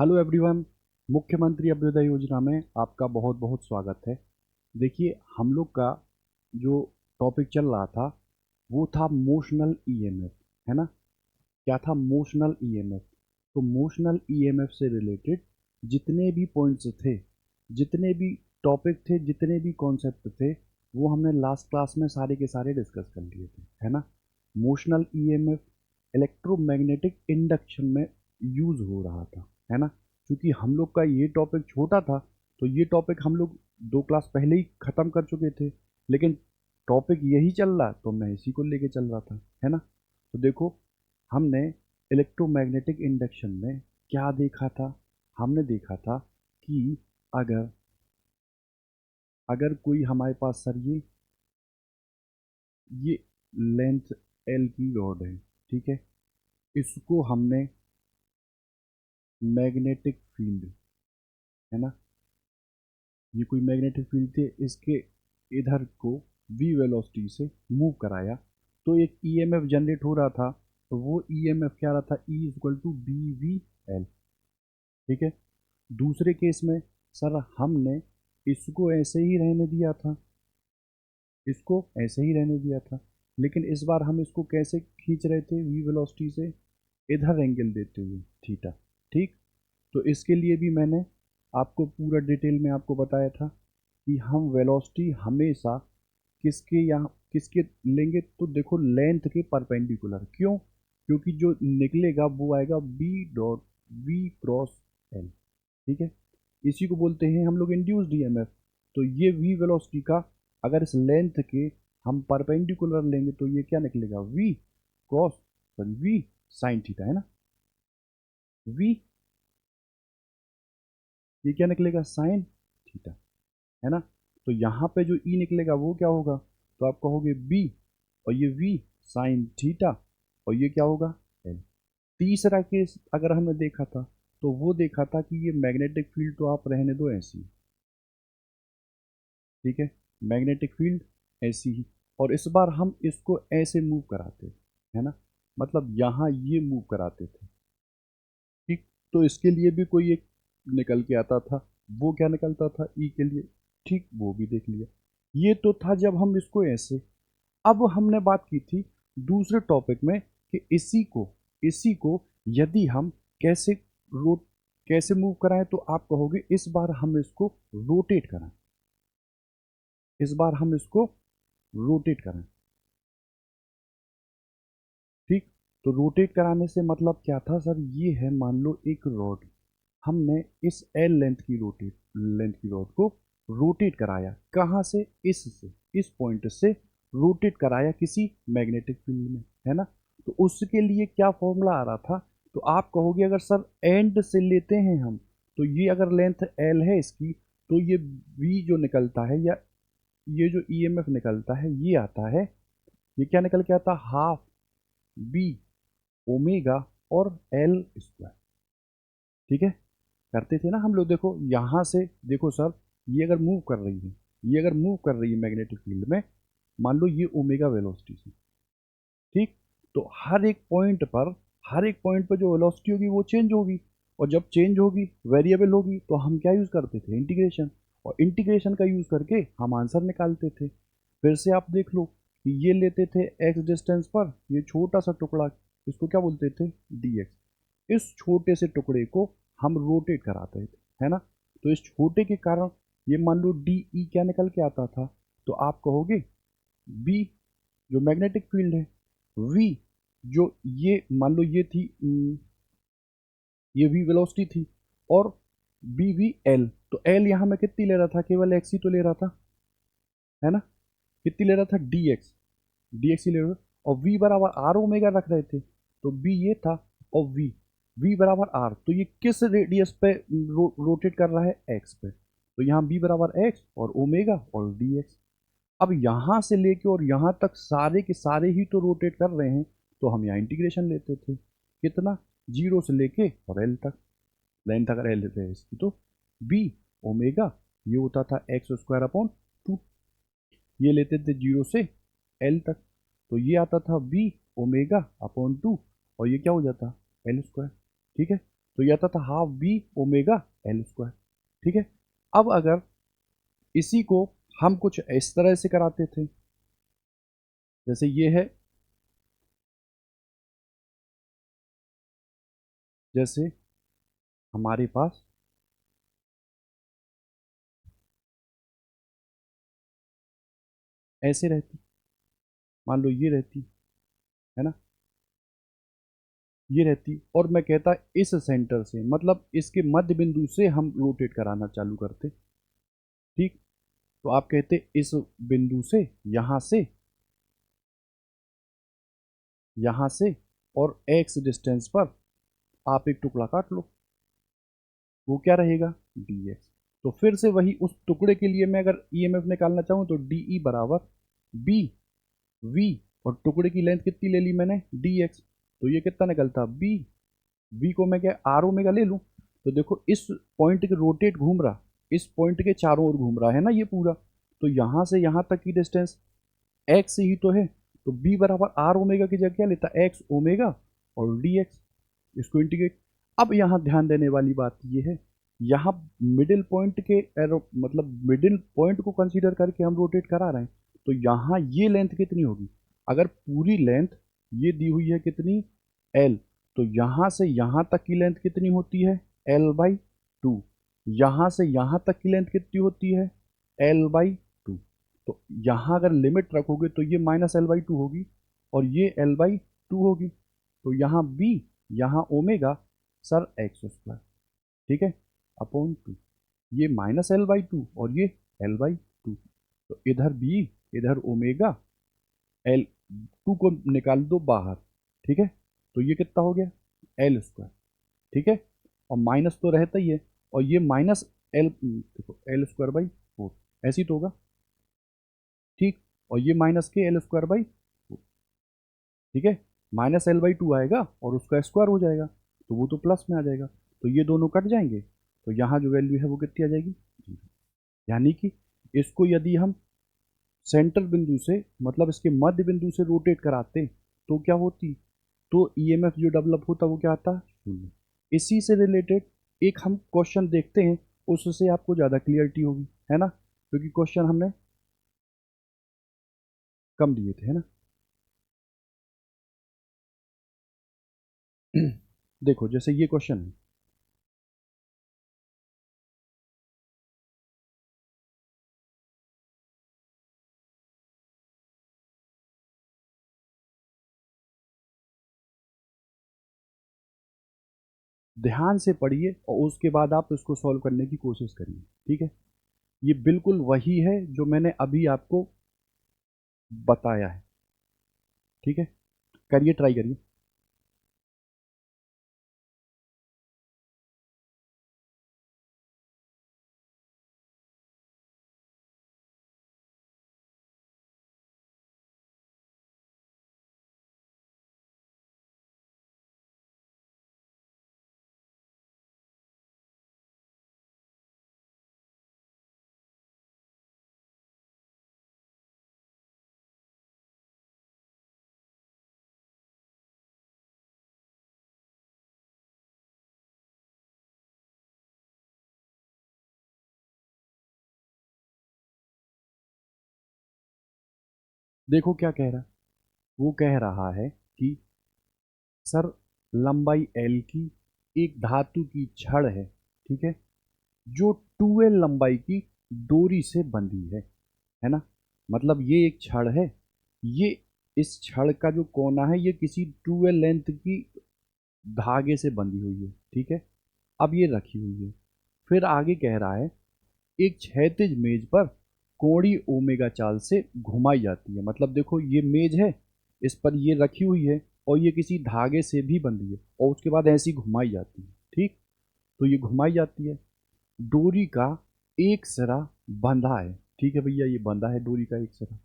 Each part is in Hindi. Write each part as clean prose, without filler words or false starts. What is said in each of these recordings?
Hello everyone. मुख्यमंत्री अभ्युदय योजना में आपका बहुत बहुत स्वागत है। देखिए, हम लोग का जो टॉपिक चल रहा था वो था मोशनल ईएमएफ, है ना। क्या था? Motional EMF. तो मोशनल ईएमएफ से रिलेटेड जितने भी पॉइंट्स थे, जितने भी टॉपिक थे, जितने भी कॉन्सेप्ट थे, वो हमने लास्ट क्लास में सारे के सारे डिस्कस कर लिए थे, है ना। मोशनल ईएमएफ इलेक्ट्रोमैग्नेटिक इंडक्शन में यूज हो रहा था, है ना। क्योंकि हम लोग का ये टॉपिक छोटा था, तो ये टॉपिक हम लोग 2 क्लास पहले ही ख़त्म कर चुके थे। लेकिन टॉपिक यही चल रहा, तो मैं इसी को लेके चल रहा था, है ना। तो देखो, हमने इलेक्ट्रोमैग्नेटिक इंडक्शन में क्या देखा था? हमने देखा था कि अगर अगर कोई हमारे पास, सर, ये लेंथ एल की रॉड है, ठीक है। इसको हमने मैग्नेटिक फील्ड, है ना, ये कोई मैग्नेटिक फील्ड थे, इसके इधर को v वेलोसिटी से मूव कराया, तो एक ईएमएफ जनरेट हो रहा था। तो वो ईएमएफ क्या रहा था? E equal to B V L, ठीक है। दूसरे केस में, सर, हमने इसको ऐसे ही रहने दिया था, इसको ऐसे ही रहने दिया था। लेकिन इस बार हम इसको कैसे खींच रहे थे? v वेलोसिटी से इधर एंगल देते हुए, थीटा, ठीक। तो इसके लिए भी मैंने आपको पूरा डिटेल में आपको बताया था कि हम वेलोसिटी हमेशा किसके लेंगे? तो देखो, लेंथ के परपेंडिकुलर। क्यों? क्योंकि जो निकलेगा वो आएगा B dot V cross L, ठीक है। इसी को बोलते हैं हम लोग इंड्यूस्ड ईएमएफ। तो ये वी वेलोसिटी का अगर इस लेंथ के हम परपेंडिकुलर लेंगे तो ये क्या निकलेगा? V cross, sorry, V sine theta, है ना। वी, ये क्या निकलेगा? साइन थीटा, है ना। तो यहाँ पे जो ई निकलेगा वो क्या होगा? तो आप कहोगे बी, और ये वी साइन थीटा, और ये क्या होगा? एल। तीसरा केस अगर हमने देखा था, तो वो देखा था कि ये मैग्नेटिक फील्ड तो आप रहने दो ऐसी, ठीक है, मैग्नेटिक फील्ड ऐसी ही। और इस बार हम इसको ऐसे मूव कराते, है ना, मतलब यहाँ ये मूव कराते थे, ठीक। तो इसके लिए भी कोई एक निकल के आता था, वो क्या निकलता था? ई के लिए, ठीक, वो भी देख लिया। ये तो था जब हम इसको ऐसे। अब हमने बात की थी दूसरे टॉपिक में कि इसी को यदि हम कैसे रोट कैसे मूव कराएं, तो आप कहोगे इस बार हम इसको रोटेट कराएं, इस बार हम इसको रोटेट कराएं, ठीक। तो रोटेट कराने से मतलब क्या था, सर? ये है, मान लो एक रॉड, हमने इस एल लेंथ की रॉड को रोटेट कराया। कहाँ से? इससे, इस पॉइंट से रोटेट कराया किसी मैग्नेटिक फील्ड में, है ना। तो उसके लिए क्या फॉर्मूला आ रहा था? तो आप कहोगे अगर सर एंड से लेते हैं हम, तो ये अगर लेंथ एल है इसकी, तो ये वी जो निकलता है, या ये जो ईएमएफ निकलता है, ये आता है, ये क्या निकल के आता? हाफ बी ओमेगा और एल स्क्वायर, ठीक है। करते थे ना हम लोग। देखो यहाँ से, देखो सर, ये अगर मूव कर रही है, ये अगर मूव कर रही है मैग्नेटिक फील्ड में, मान लो ये ओमेगा वेलोसिटी से, ठीक। तो हर एक पॉइंट पर जो वेलोसिटी होगी वो चेंज होगी, और जब चेंज होगी, वेरिएबल होगी, तो हम क्या यूज़ करते थे? इंटीग्रेशन। और इंटीग्रेशन का यूज़ करके हम आंसर निकालते थे। फिर से आप देख लो कि ये लेते थे एक्स डिस्टेंस पर ये छोटा सा टुकड़ा, इसको क्या बोलते थे? D x. इस छोटे से टुकड़े को हम रोटेट कराते थे, है ना। तो इस छोटे के कारण ये मान लो डी ई क्या निकल के आता था? तो आप कहोगे बी जो मैग्नेटिक फील्ड है, वी जो ये मान लो ये थी, ये वी वेलोसिटी थी, और बी वी एल। तो एल यहाँ मैं कितनी ले रहा था? केवल एक्स ही तो ले रहा था, है ना। कितनी ले रहा था? डी एक्स ही ले रहा था। और वी बराबर आर ओमेगा रख रहे थे, तो बी ये था, और वी बराबर आर। तो ये किस रेडियस पे रोटेट कर रहा है? एक्स पे। तो यहाँ बी बराबर एक्स और ओमेगा और डी एक्स। अब यहाँ से लेके और यहाँ तक सारे के सारे ही तो रोटेट कर रहे हैं, तो हम यहाँ इंटीग्रेशन लेते थे। कितना? जीरो से लेके और एल तक। लेंथ अगर एल है इसकी, तो बी ओमेगा ये होता था एक्स स्क्वायर अपॉन 2। ये लेते थे जीरो से एल तक, तो ये आता था बी ओमेगा अपॉन 2, और ये क्या हो जाता? एल स्क्वायर, ठीक है। तो यह आता था half B omega L square. ठीक है, अब अगर इसी को हम कुछ इस तरह से कराते थे, जैसे ये है, जैसे हमारे पास ऐसे रहती, मान लो ये रहती है ना, ये रहती, और मैं कहता इस सेंटर से, मतलब इसके मध्य बिंदु से हम रोटेट कराना चालू करते। ठीक, तो आप कहते इस बिंदु से, यहां से और एक्स डिस्टेंस पर आप एक टुकड़ा काट लो, वो क्या रहेगा, डी एक्स। तो फिर से वही उस टुकड़े के लिए मैं अगर ईएमएफ निकालना चाहूं तो डी ई बराबर बी वी, और टुकड़े की लेंथ कितनी ले ली मैंने, डी एक्स, तो ये कितना निकलता बी, वी को मैं क्या आर ओमेगा ले लूं। तो देखो इस पॉइंट के रोटेट घूम रहा, इस पॉइंट के चारों ओर घूम रहा है ना ये पूरा, तो यहां से यहां तक की डिस्टेंस एक्स ही तो है, तो बी बराबर आर ओमेगा की जगह क्या लेता, एक्स ओमेगा और डी एक्स, इसको इंटीग्रेट। अब यहाँ ध्यान देने वाली बात ये है, यहाँ मिडिल पॉइंट के एरो, मतलब मिडिल पॉइंट को कंसीडर करके हम रोटेट करा रहे हैं, तो यहाँ ये लेंथ कितनी होगी, अगर पूरी लेंथ ये दी हुई है कितनी, एल, तो यहाँ से यहाँ तक की लेंथ कितनी होती है, एल बाई टू, यहाँ से यहाँ तक की लेंथ कितनी होती है, एल बाई टू। तो यहाँ अगर लिमिट रखोगे तो ये माइनस एल बाई टू होगी और ये एल बाई टू होगी, तो यहाँ बी, यहाँ ओमेगा, सर एक्स स्क्वायर, ठीक है, अपॉन टू, ये माइनस एल बाई टू और ये एल बाई टू, तो इधर बी इधर ओमेगा, एल टू को निकाल दो बाहर, ठीक है, तो ये कितना हो गया, एल स्क्वायर, ठीक है, और माइनस तो रहता ही है, और ये माइनस एल, देखो एल स्क्वायर बाई फोर, ऐसी तो होगा, ठीक, और ये माइनस के एल स्क्वायर बाई फोर, ठीक है, माइनस एल बाई टू आएगा और उसका स्क्वायर हो जाएगा, तो वो तो प्लस में आ जाएगा, तो ये दोनों कट जाएंगे, तो यहाँ जो वैल्यू है वो कितनी आ जाएगी, जीरो। यानी कि इसको यदि हम सेंटर बिंदु से, मतलब इसके मध्य बिंदु से रोटेट कराते तो क्या होती, तो ईएमएफ जो डेवलप होता वो क्या आता, शून्य। इसी से रिलेटेड एक हम क्वेश्चन देखते हैं, उससे आपको ज़्यादा क्लियरिटी होगी, है ना, क्योंकि क्वेश्चन हमने कम दिए थे, है ना। देखो जैसे ये क्वेश्चन है, ध्यान से पढ़िए और उसके बाद आप इसको सॉल्व करने की कोशिश करिए, ठीक है। ये बिल्कुल वही है जो मैंने अभी आपको बताया है, ठीक है, करिए, ट्राई करिए। देखो क्या कह रहा है, वो कह रहा है कि सर लंबाई एल की एक धातु की छड़ है, ठीक है, जो 2L लंबाई की डोरी से बंधी है ना, मतलब ये एक छड़ है, ये इस छड़ का जो कोना है ये किसी 2L लेंथ की धागे से बंधी हुई है, ठीक है, अब ये रखी हुई है। फिर आगे कह रहा है एक क्षैतिज मेज पर कोणीय ओमेगा चाल से घुमाई जाती है, मतलब देखो ये मेज है, इस पर ये रखी हुई है और ये किसी धागे से भी बंधी है और उसके बाद ऐसी घुमाई जाती है, ठीक, तो ये घुमाई जाती है, डोरी का एक सिरा बंधा है, ठीक है भैया, ये बंधा है डोरी का एक सिरा,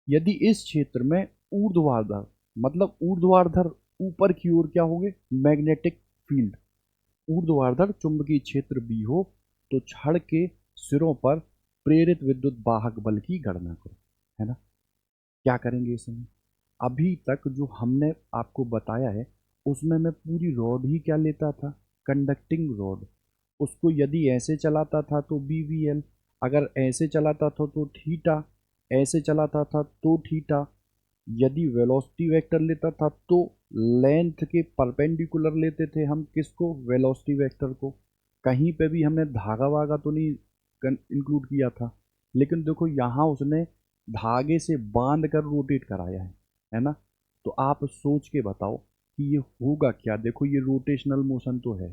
यदि इस क्षेत्र में ऊर्ध्वाधर, मतलब ऊर्ध्वाधर ऊपर की ओर क्या होगे, मैग्नेटिक फील्ड, ऊर्ध्वाधर चुंबकीय क्षेत्र भी हो, तो छड़ के सिरों पर प्रेरित विद्युत वाहक बल की गणना करो, है ना। क्या करेंगे इसमें, अभी तक जो हमने आपको बताया है उसमें मैं पूरी रॉड ही क्या लेता था, कंडक्टिंग रॉड, उसको यदि ऐसे चलाता था तो BVL, अगर ऐसे चलाता था तो थीटा, ऐसे चलाता था तो थीटा, यदि वेलोसिटी वेक्टर लेता था तो लेंथ के परपेंडिकुलर लेते थे हम किसको, वेलोसिटी वेक्टर को। कहीं पे भी हमने धागा वागा तो नहीं इंक्लूड किया था, लेकिन देखो यहाँ उसने धागे से बांध कर रोटेट कराया है ना। तो आप सोच के बताओ कि ये होगा क्या। देखो ये रोटेशनल मोशन तो है,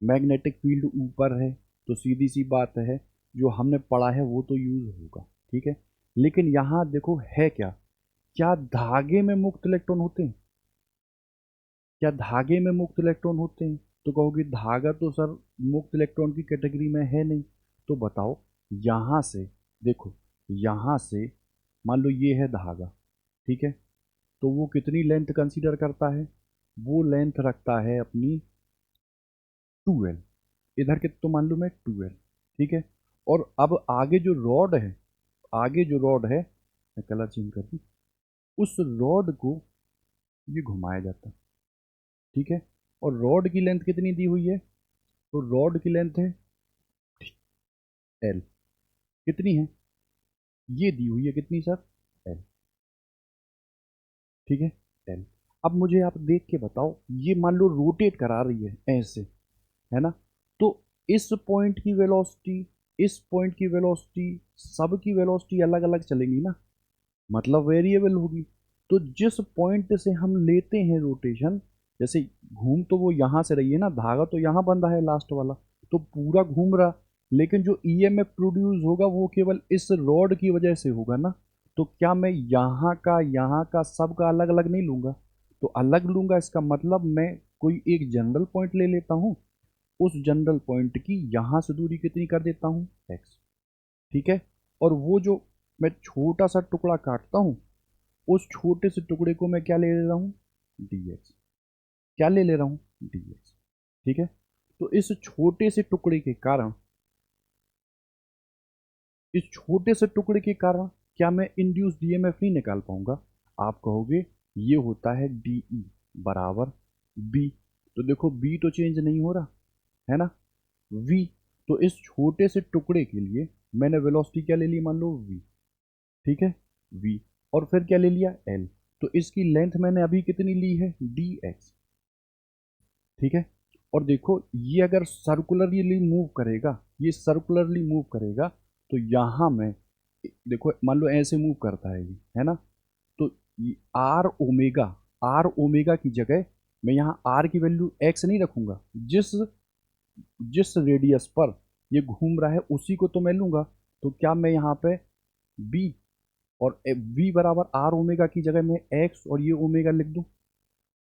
मैग्नेटिक फील्ड ऊपर है, तो सीधी सी बात है जो हमने पढ़ा है वो तो यूज होगा, ठीक है। लेकिन यहाँ देखो है क्या, क्या धागे में मुक्त इलेक्ट्रॉन होते हैं, क्या धागे में मुक्त इलेक्ट्रॉन होते हैं। तो कहोगे धागा तो सर मुक्त इलेक्ट्रॉन की कैटेगरी में है नहीं। तो बताओ यहाँ से, देखो यहाँ से मान लो ये है धागा, ठीक है, तो वो कितनी लेंथ कंसीडर करता है, वो लेंथ रखता है अपनी 2L, इधर के तो मान लो मैं 2L, ठीक है। और अब आगे जो रॉड है, आगे जो रॉड है, मैं कलर चेंज कर दूँ, उस रॉड को ये घुमाया जाता है, ठीक है। और रॉड की लेंथ कितनी दी हुई है, तो रॉड की लेंथ है L, कितनी है, ये दी हुई है कितनी सर, L, ठीक है, L। अब मुझे आप देख के बताओ, ये मान लो रोटेट करा रही है ऐसे, है ना, तो इस पॉइंट की वेलोसिटी, इस पॉइंट की वेलोसिटी, सब की वेलोसिटी अलग अलग चलेंगी ना, मतलब वेरिएबल होगी। तो जिस पॉइंट से हम लेते हैं रोटेशन, जैसे घूम तो वो यहाँ से रही है ना, धागा तो यहाँ बंधा है लास्ट वाला, तो पूरा घूम रहा, लेकिन जो ईएमएफ प्रोड्यूस होगा वो केवल इस रॉड की वजह से होगा ना। तो क्या मैं यहाँ का सब का अलग अलग नहीं लूँगा, तो अलग लूँगा, इसका मतलब मैं कोई एक जनरल पॉइंट ले लेता हूँ, उस जनरल पॉइंट की यहाँ से दूरी कितनी कर देता हूँ, x, ठीक है। और वो जो मैं छोटा सा टुकड़ा काटता हूँ, उस छोटे से टुकड़े को मैं क्या ले रहा हूँ, dx, क्या ले रहा हूँ, dx, ठीक है। तो इस छोटे से टुकड़े के कारण, इस छोटे से टुकड़े के कारण क्या मैं इंड्यूस डीएमएफ नहीं निकाल पाऊंगा। आप कहोगे ये होता है डी बराबर बी, तो देखो बी तो चेंज नहीं हो रहा है ना, v, तो इस छोटे से टुकड़े के लिए मैंने वेलोसिटी क्या ले ली, मान लो v, ठीक है, v, और फिर क्या ले लिया l, तो इसकी लेंथ मैंने अभी कितनी ली है, dx, ठीक है। और देखो ये अगर सर्कुलरली मूव करेगा, ये सर्कुलरली मूव करेगा, तो यहाँ मैं, देखो मान लो ऐसे मूव करता है ये, है ना, तो आर ओमेगा की जगह मैं यहाँ आर की वैल्यू एक्स नहीं रखूंगा, जिस जिस रेडियस पर ये घूम रहा है उसी को तो मैं लूंगा। तो क्या मैं यहाँ पे बी और वी बराबर आर ओमेगा की जगह मैं एक्स और ये ओमेगा लिख दूं,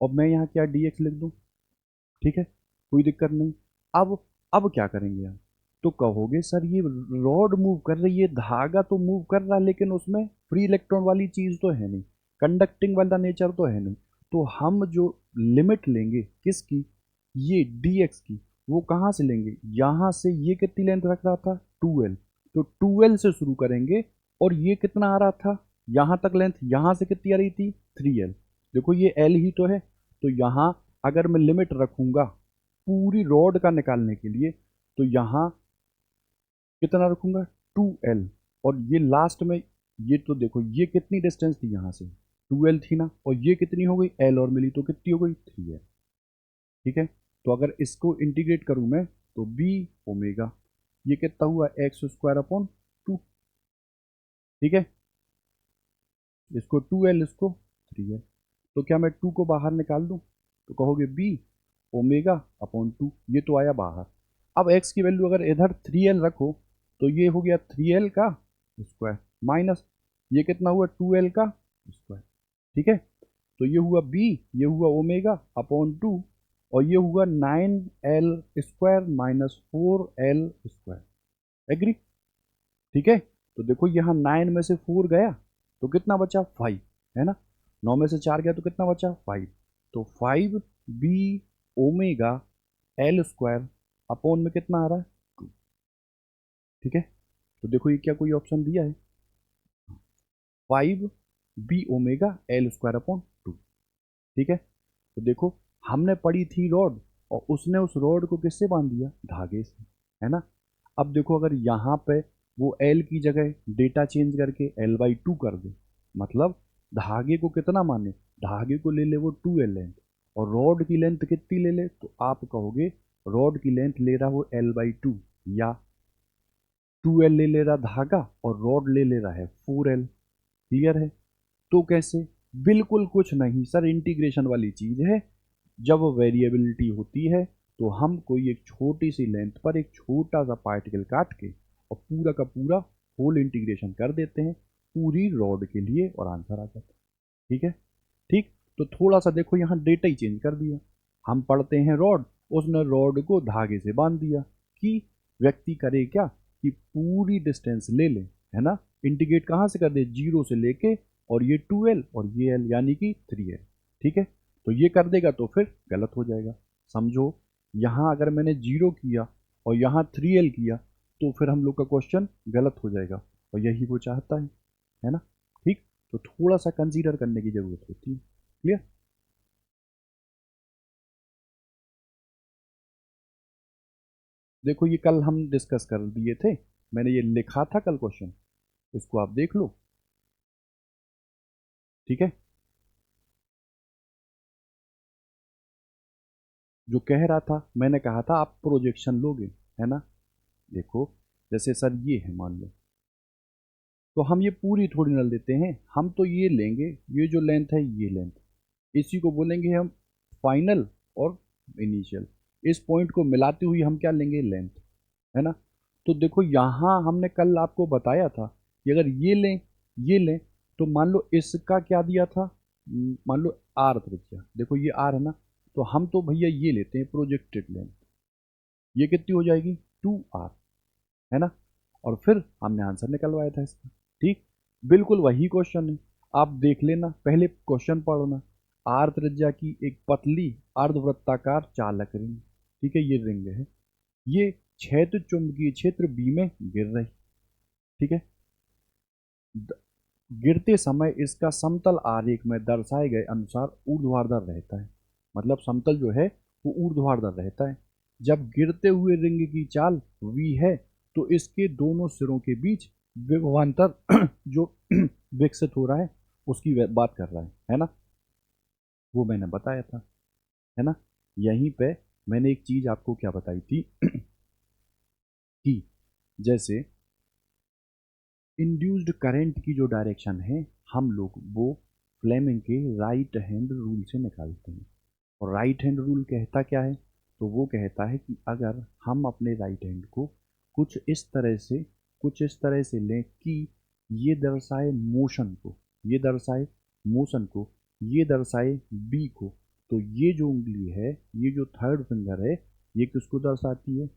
और मैं यहाँ क्या डी एक्स लिख दूं, ठीक है, कोई दिक्कत नहीं। अब क्या करेंगे हम, तो कहोगे सर ये रॉड मूव कर रही है, धागा तो मूव कर रहा है, लेकिन उसमें फ्री इलेक्ट्रॉन वाली चीज तो है नहीं, कंडक्टिंग वाला नेचर तो है नहीं। तो हम जो लिमिट लेंगे किसकी, ये dx की, वो कहाँ से लेंगे, यहाँ से, ये कितनी लेंथ रख रहा था 2L, तो 2L से शुरू करेंगे, और ये कितना आ रहा था यहाँ तक लेंथ, यहाँ से कितनी आ रही थी 3L, देखो ये L ही तो है। तो यहाँ अगर मैं लिमिट रखूंगा पूरी रॉड का निकालने के लिए, तो यहाँ कितना रखूंगा 2L, और ये लास्ट में, ये तो देखो ये कितनी डिस्टेंस थी यहाँ से 2L थी ना, और ये कितनी हो गई L और मिली तो कितनी हो गई 3L, ठीक है। तो अगर इसको इंटीग्रेट करूं मैं, तो बी ओमेगा, ये कितना हुआ एक्स स्क्वायर अपॉन 2, ठीक है, इसको 2L, इसको 3L, तो क्या मैं 2 को बाहर निकाल दूं, तो कहोगे बी ओमेगा अपॉन 2, ये तो आया बाहर। अब x की वैल्यू अगर इधर 3L रखो, तो ये हो गया 3L का स्क्वायर माइनस ये कितना हुआ 2L का स्क्वायर, ठीक है। तो ये हुआ b, ये हुआ ओमेगा अपॉन 2, और ये हुआ 9L square minus 4L square, agree, ठीक है। तो देखो यहाँ 9 में से 4 गया तो कितना बचा 5, है ना, 9 में से 4 गया तो कितना बचा 5, तो 5b omega L square upon में कितना आ रहा है 2, ठीक है। तो देखो ये क्या कोई ऑप्शन दिया है, 5b omega L square upon 2, ठीक है। तो देखो हमने पढ़ी थी रॉड, और उसने उस रॉड को किससे बांध दिया, धागे से, है ना। अब देखो अगर यहाँ पे वो एल की जगह डेटा चेंज करके L/2 कर दे, मतलब धागे को कितना माने, धागे को ले ले वो 2L लेंथ, और रॉड की लेंथ कितनी ले ले, तो आप कहोगे रॉड की लेंथ ले रहा वो L/2, या 2L ले ले रहा धागा और रॉड ले ले रहा है 4L। क्लियर है। तो कैसे, बिल्कुल कुछ नहीं सर, इंटीग्रेशन वाली चीज है। जब वेरिएबिलिटी होती है तो हम कोई एक छोटी सी लेंथ पर एक छोटा सा पार्टिकल काट के और पूरा का पूरा होल इंटीग्रेशन कर देते हैं पूरी रॉड के लिए, और आंसर आ जाता है। ठीक है। ठीक। तो थोड़ा सा देखो यहाँ डेटा ही चेंज कर दिया, हम पढ़ते हैं रॉड, उसने रॉड को धागे से बांध दिया कि व्यक्ति करे क्या, कि पूरी डिस्टेंस ले ले, है ना। इंटीग्रेट कहाँ से कर दे, 0 से लेके, और ये 2L और ये L यानी कि 3L। ठीक है। तो ये कर देगा तो फिर गलत हो जाएगा। समझो, यहाँ अगर मैंने 0 किया और यहाँ 3L किया तो फिर हम लोग का क्वेश्चन गलत हो जाएगा, और यही वो चाहता है ना। ठीक। तो थोड़ा सा कंसीडर करने की जरूरत होती है। क्लियर। देखो ये कल हम डिस्कस कर दिए थे, मैंने ये लिखा था कल क्वेश्चन, इसको आप देख लो। ठीक है। जो कह रहा था, मैंने कहा था आप प्रोजेक्शन लोगे, है ना। देखो जैसे सर ये है मान लो, तो हम ये पूरी थोड़ी ना लेते हैं, हम तो ये लेंगे, ये जो लेंथ है ये लेंथ, इसी को बोलेंगे हम फाइनल और इनिशियल। इस पॉइंट को मिलाते हुए हम क्या लेंगे, लेंथ, है ना। तो देखो यहाँ हमने कल आपको बताया था कि अगर ये लें तो मान लो इसका क्या दिया था, मान लो आर त्रिज्या, देखो ये आर है ना, तो हम तो भैया ये लेते हैं प्रोजेक्टेड लेंथ, ये कितनी हो जाएगी 2R, है ना। और फिर हमने आंसर निकलवाया था इसका। ठीक। बिल्कुल वही क्वेश्चन है, आप देख लेना, पहले क्वेश्चन पढ़ना। आर त्रिज्या की एक पतली अर्धवृत्ताकार चालक रिंग, ठीक है, ये रिंग है, ये क्षेत्र चुंबकीय क्षेत्र बी में गिर रही, ठीक है। द- गिरते समय इसका समतल आरेख में दर्शाए गए अनुसार ऊर्ध्वाधर रहता है, मतलब समतल जो है वो ऊर्ध्वाधर रहता है। जब गिरते हुए रिंग की चाल v है तो इसके दोनों सिरों के बीच विभवांतर जो विकसित हो रहा है उसकी बात कर रहा है ना। वो मैंने बताया था, है ना। यहीं पे मैंने एक चीज आपको क्या बताई थी कि जैसे इंड्यूस्ड करंट की जो डायरेक्शन है हम लोग वो फ्लेमिंग के राइट हैंड रूल से निकालते हैं। और राइट हैंड रूल कहता क्या है, तो वो कहता है कि अगर हम अपने राइट हैंड को कुछ इस तरह से कुछ इस तरह से लें कि ये दर्शाए मोशन को, ये दर्शाए मोशन को, ये दर्शाए बी को, तो ये जो उंगली है, ये जो थर्ड फिंगर है, ये किसको दर्शाती है,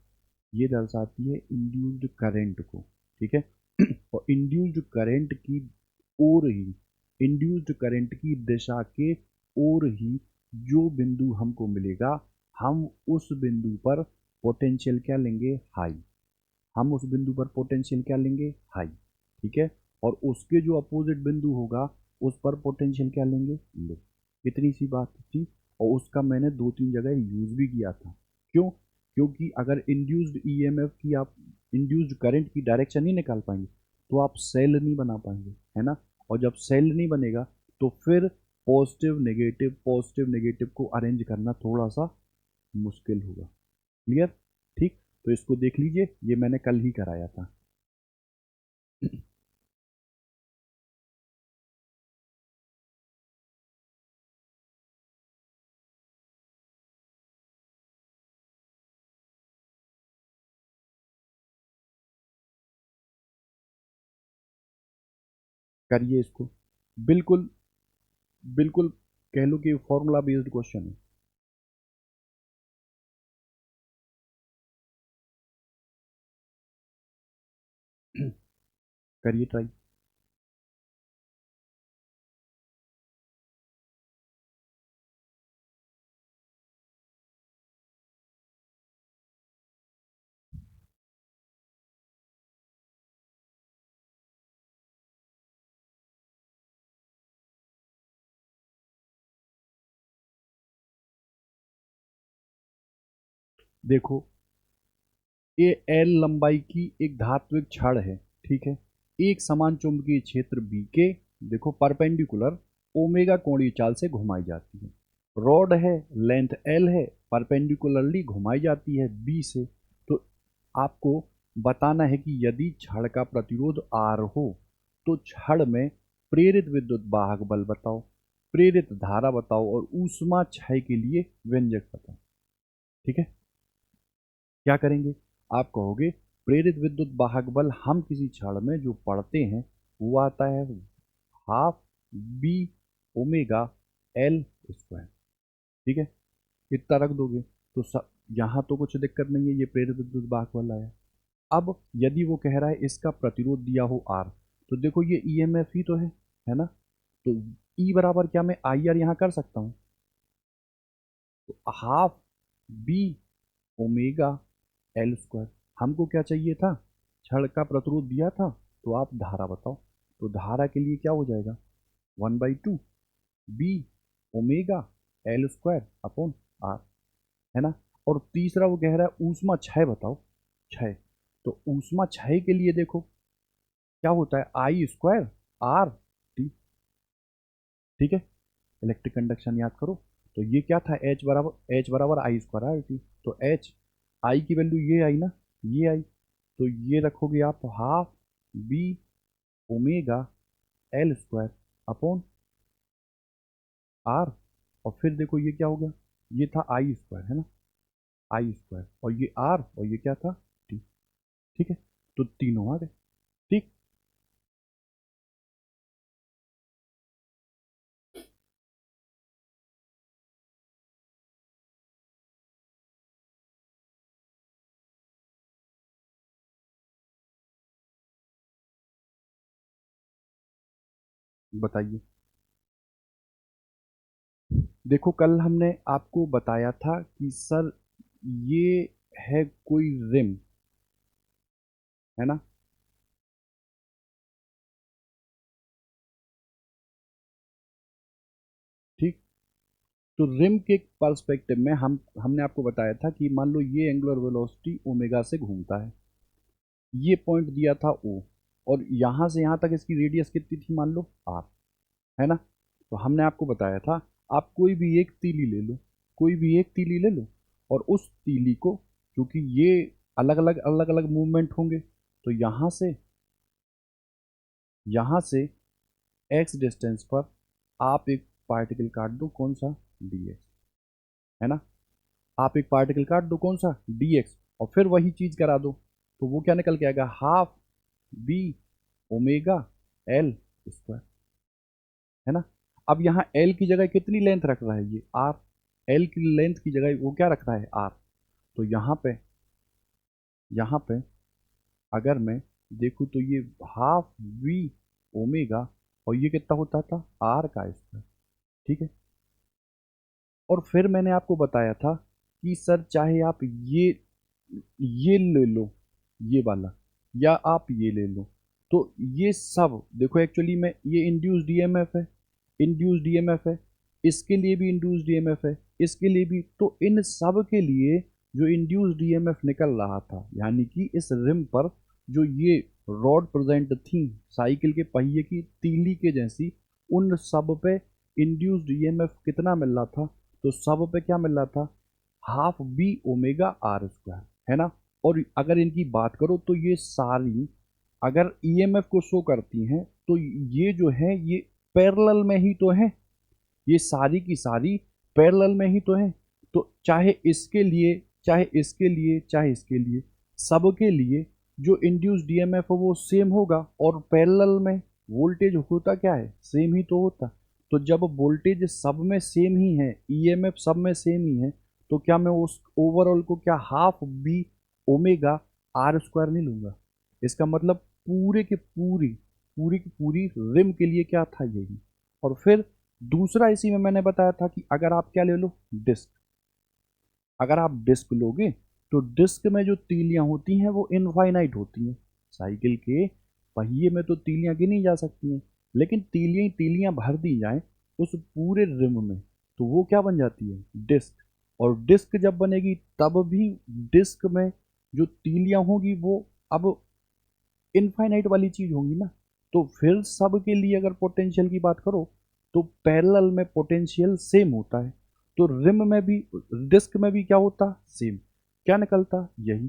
ये दर्शाती है इंड्यूस्ड करंट को। ठीक है। और इंड्यूस्ड करंट की ओर ही, इंड्यूस्ड करंट की दिशा के ओर ही जो बिंदु हमको मिलेगा, हम उस बिंदु पर पोटेंशियल क्या लेंगे, हाई। हम उस बिंदु पर पोटेंशियल क्या लेंगे, हाई। ठीक है। और उसके जो अपोजिट बिंदु होगा उस पर पोटेंशियल क्या लेंगे, लो। इतनी सी बात थी, और उसका मैंने 2-3 जगह यूज भी किया था। क्यों, क्योंकि अगर इंड्यूस्ड ईएमएफ की आप इंड्यूस्ड करंट की डायरेक्शन नहीं निकाल पाएंगे तो आप सेल नहीं बना पाएंगे, है ना। और जब सेल नहीं बनेगा तो फिर पॉजिटिव नेगेटिव को अरेंज करना थोड़ा सा मुश्किल होगा। क्लियर। ठीक। तो इसको देख लीजिए, ये मैंने कल ही कराया था। करिए इसको। बिल्कुल, बिल्कुल, कह लो कि फॉर्मूला बेस्ड क्वेश्चन है। करिए ट्राई। देखो, ये एल लंबाई की एक धात्विक छड़ है, ठीक है। एक समान चुंबकीय क्षेत्र बी के, देखो परपेंडिकुलर ओमेगा कोणीय चाल से घुमाई जाती है। रॉड है, लेंथ एल है, परपेंडिकुलरली घुमाई जाती है बी से। तो आपको बताना है कि यदि छड़ का प्रतिरोध आर हो तो छड़ में प्रेरित विद्युत वाहक बल बताओ, प्रेरित धारा बताओ और ऊष्मा क्षय के लिए व्यंजक बताओ। ठीक है, क्या करेंगे? आप कहोगे प्रेरित विद्युत वाहक बल हम किसी क्षण में जो पढ़ते हैं वो आता है half B omega L square. ठीक है, इतना रख दोगे तो यहाँ तो कुछ दिक्कत नहीं है, ये प्रेरित विद्युत वाहक बल आया। अब यदि वो कह रहा है इसका प्रतिरोध दिया हो आर, तो देखो ये ईएमएफ ही तो है ना। तो ई बराबर क्या, मैं आई आर यहाँ कर सकता हूँ, तो half B omega L square. हमको क्या चाहिए था? छड़ का प्रतिरोध दिया था, तो आप धारा बताओ। तो धारा के लिए क्या हो जाएगा? 1/2 B omega L square upon R, है ना। और तीसरा वो कह रहा है ऊष्मा क्षय बताओ, क्षय। तो ऊष्मा क्षय के लिए देखो क्या होता है, आई स्क्वायर आर टी। ठीक है, इलेक्ट्रिक कंडक्शन याद करो। तो ये क्या था, एच बराबर आई स्क्वायर आर टी। तो एच, आई की वैल्यू ये आई ना, ये आई। तो ये रखोगे आप half B omega L square upon R. और फिर देखो ये क्या हो गया, ये था आई स्क्वायर, है ना, आई स्क्वायर, और ये आर, और ये क्या था, टी। ठीक है, तो तीनों आ गए। ठीक, बताइए। देखो कल हमने आपको बताया था कि सर ये है कोई रिम, है ना। ठीक, तो रिम के पर्सपेक्टिव में हमने आपको बताया था कि मान लो ये एंगुलर वेलोसिटी ओमेगा से घूमता है, ये पॉइंट दिया था ओ, और यहाँ से यहाँ तक इसकी रेडियस कितनी थी, मान लो आर, है ना। तो हमने आपको बताया था आप कोई भी एक तीली ले लो, कोई भी एक तीली ले लो, और उस तीली को, क्योंकि ये अलग अलग मूवमेंट होंगे, तो यहाँ से एक्स डिस्टेंस पर आप एक पार्टिकल काट दो, कौन सा, डी एक्स, है ना। आप एक पार्टिकल काट दो, कौन सा, डी एक्स, और फिर वही चीज करा दो, तो वो क्या निकल के आएगा, half B omega L square, है ना। अब यहाँ एल की जगह कितनी लेंथ रख रहा है, ये आर, एल की लेंथ की जगह वो क्या रख रहा है, आर। तो यहाँ पे अगर मैं देखूँ तो ये हाफ वी ओमेगा, और ये कितना होता था, आर का स्क्वायर। ठीक है, और फिर मैंने आपको बताया था कि सर चाहे आप ये ले लो, ये वाला, या आप ये ले लो, तो ये सब देखो एक्चुअली में ये इंड्यूस्ड ईएमएफ है, इंड्यूस्ड ईएमएफ है, इसके लिए भी इंड्यूस्ड ईएमएफ है, इसके लिए भी। तो इन सब के लिए जो इंड्यूस्ड ईएमएफ निकल रहा था, यानी कि इस रिम पर जो ये रॉड प्रेजेंट थी साइकिल के पहिए की तीली के जैसी, उन सब पे इंड्यूस्ड ईएमएफ कितना मिल रहा था, तो सब पे क्या मिल रहा था, half B omega R square, है ना। और अगर इनकी बात करो तो ये सारी अगर ईएमएफ को शो करती हैं, तो ये जो है ये पैरेलल में ही तो है, ये सारी की सारी पैरेलल में ही तो है। तो चाहे इसके लिए, चाहे इसके लिए, चाहे इसके लिए, सबके लिए जो इंड्यूस्ड ईएमएफ है वो सेम होगा, और पैरेलल में वोल्टेज होता क्या है, सेम ही तो होता। तो जब वोल्टेज सब में सेम ही है, ईएमएफ सब में सेम ही है, तो क्या मैं उस ओवरऑल को क्या half B omega R square नहीं लूंगा? इसका मतलब पूरे की पूरी, पूरी की पूरी रिम के लिए क्या था, यही। और फिर दूसरा इसी में मैंने बताया था कि अगर आप क्या ले लो, डिस्क, अगर आप डिस्क लोगे तो डिस्क में जो तीलियां होती हैं वो इनफाइनाइट होती हैं। साइकिल के पहिए में तो तीलियां गिनी जा सकती हैं, लेकिन तीलियां तीलियां भर दी जाएं उस पूरे रिम में, तो वो क्या बन जाती है, डिस्क। और डिस्क जब बनेगी तब भी डिस्क में जो तीलियां होंगी वो अब इनफाइनाइट वाली चीज होंगी ना। तो फिर सब के लिए अगर पोटेंशियल की बात करो तो पैरेलल में पोटेंशियल सेम होता है। तो रिम में भी, डिस्क में भी क्या होता, सेम। क्या निकलता, यही।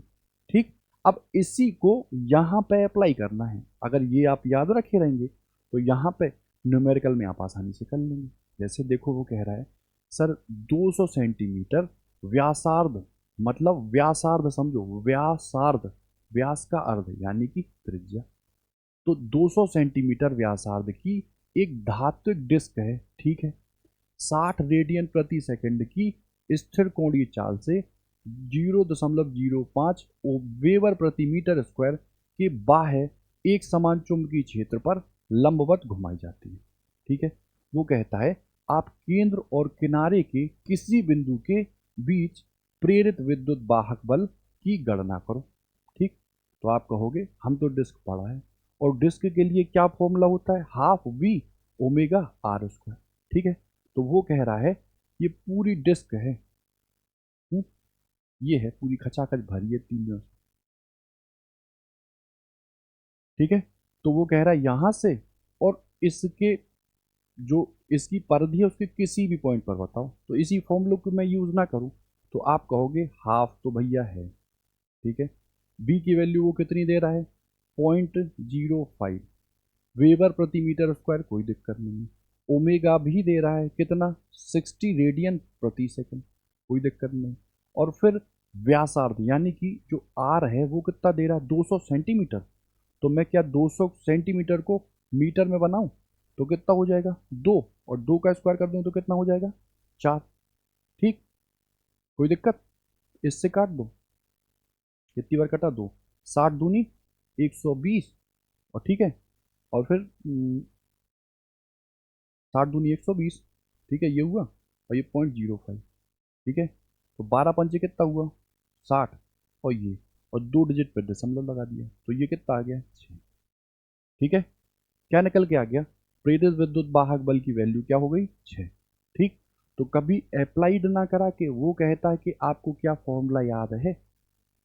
ठीक। अब इसी को यहाँ पे अप्लाई करना है। अगर ये आप याद रखे रहेंगे तो यहाँ पे न्यूमेरिकल में आप आसानी से कर लेंगे। जैसे देखो वो कह रहा है सर 200 सेंटीमीटर व्यासार्ध, मतलब व्यासार्ध समझो, व्यासार्ध, व्यास का अर्ध यानी कि त्रिज्या। तो 200 सेंटीमीटर व्यासार्ध की एक धात्विक डिस्क है, ठीक है, 60 रेडियन प्रति सेकंड की स्थिर कोणीय चाल से 0.05 वेबर प्रति मीटर स्क्वायर के बाह्य एक समान चुंबकीय क्षेत्र पर लंबवत घुमाई जाती है। ठीक है। वो कहता है आप केंद्र और किनारे के किसी बिंदु के बीच प्रेरित विद्युत वाहक बल की गणना करो। ठीक। तो आप कहोगे हम तो डिस्क पढ़ा है, और डिस्क के लिए क्या फॉर्मूला होता है, half V omega R square. ठीक है। तो वो कह रहा है ये पूरी डिस्क है, ये है पूरी खचाखच भरी है तीनों। ठीक है। तो वो कह रहा है यहां से और इसके जो इसकी परिधि है उसके किसी भी पॉइंट पर बताओ। तो इसी फॉर्मूले को मैं यूज ना करूं तो आप कहोगे हाफ तो भैया है। ठीक है। बी की वैल्यू वो कितनी दे रहा है, 0.05 वेबर प्रति मीटर स्क्वायर, कोई दिक्कत नहीं है। ओमेगा भी दे रहा है कितना, 60 रेडियन प्रति सेकंड, कोई दिक्कत नहीं। और फिर व्यासार्ध यानी कि जो आर है वो कितना दे रहा है, 200 सेंटीमीटर। तो मैं क्या 200 सेंटीमीटर को मीटर में बनाऊं तो कितना हो जाएगा, 2, और 2 का स्क्वायर कर दूं तो कितना हो जाएगा, 4। ठीक। कोई दिक्कत, इससे काट दो, कितनी बार कटा, 2, 60 दूनी 120, और ठीक है, और फिर 60 दूनी 120। ठीक है, ये हुआ, और ये 0.05। ठीक है। तो 12 पंचे कितना हुआ, 60, और ये, और 2 डिजिट पे दशमलव लगा दिया तो ये कितना आ गया, 6। ठीक है। क्या निकल के आ गया, प्रेरित विद्युत वाहक बल की वैल्यू क्या हो गई, 6। ठीक। तो कभी अप्लाइड ना करा के वो कहता है कि आपको क्या फॉर्मूला याद है।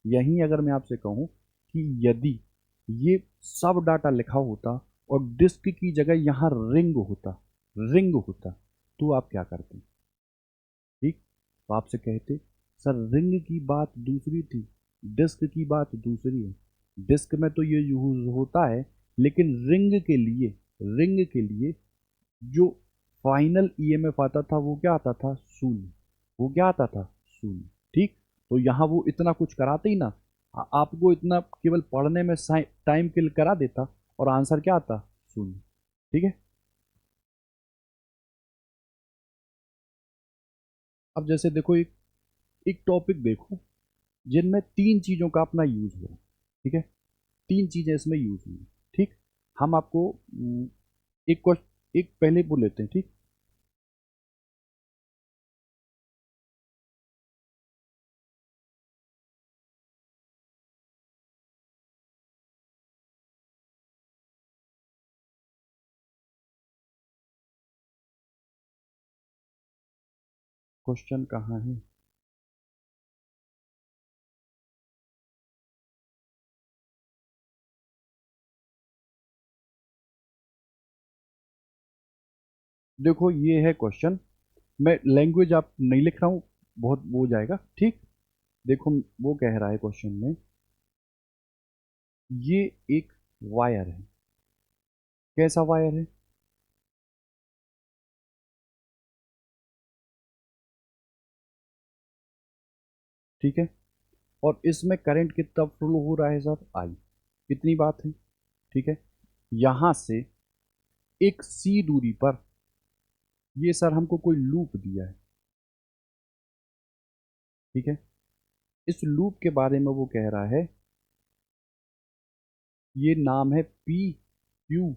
यहीं अगर मैं आपसे कहूं कि यदि ये सब डाटा लिखा होता और डिस्क की जगह यहां रिंग होता, रिंग होता, तो आप क्या करते, ठीक। तो आपसे कहते सर रिंग की बात दूसरी थी, डिस्क की बात दूसरी है। डिस्क में तो ये यूज होता है, लेकिन रिंग के लिए, रिंग के लिए जो फाइनल ईएमएफ आता था वो क्या आता था, शून्य। वो क्या आता था, शून्य। ठीक। तो यहाँ वो इतना कुछ कराते ही ना, आपको इतना केवल पढ़ने में टाइम किल करा देता, और आंसर क्या आता, शून्य। ठीक है। अब जैसे देखो एक एक टॉपिक देखो जिनमें 3 चीजों का अपना यूज हो। ठीक है। 3 चीजें इसमें यूज हुई। ठीक। हम आपको एक क्वेश्चन, एक पहले वो लेते हैं। ठीक। क्वेश्चन कहाँ है, देखो ये है क्वेश्चन। मैं लैंग्वेज आप नहीं लिख रहा हूँ, बहुत वो हो जाएगा। ठीक। देखो वो कह रहा है क्वेश्चन में, ये एक वायर है। कैसा वायर है, ठीक है, और इसमें करंट कितना फ्लो हो रहा है सर, आई। कितनी बात है, ठीक है। यहां से एक सी दूरी पर ये सर हमको कोई लूप दिया है, ठीक है। इस लूप के बारे में वो कह रहा है, ये नाम है पी, क्यू,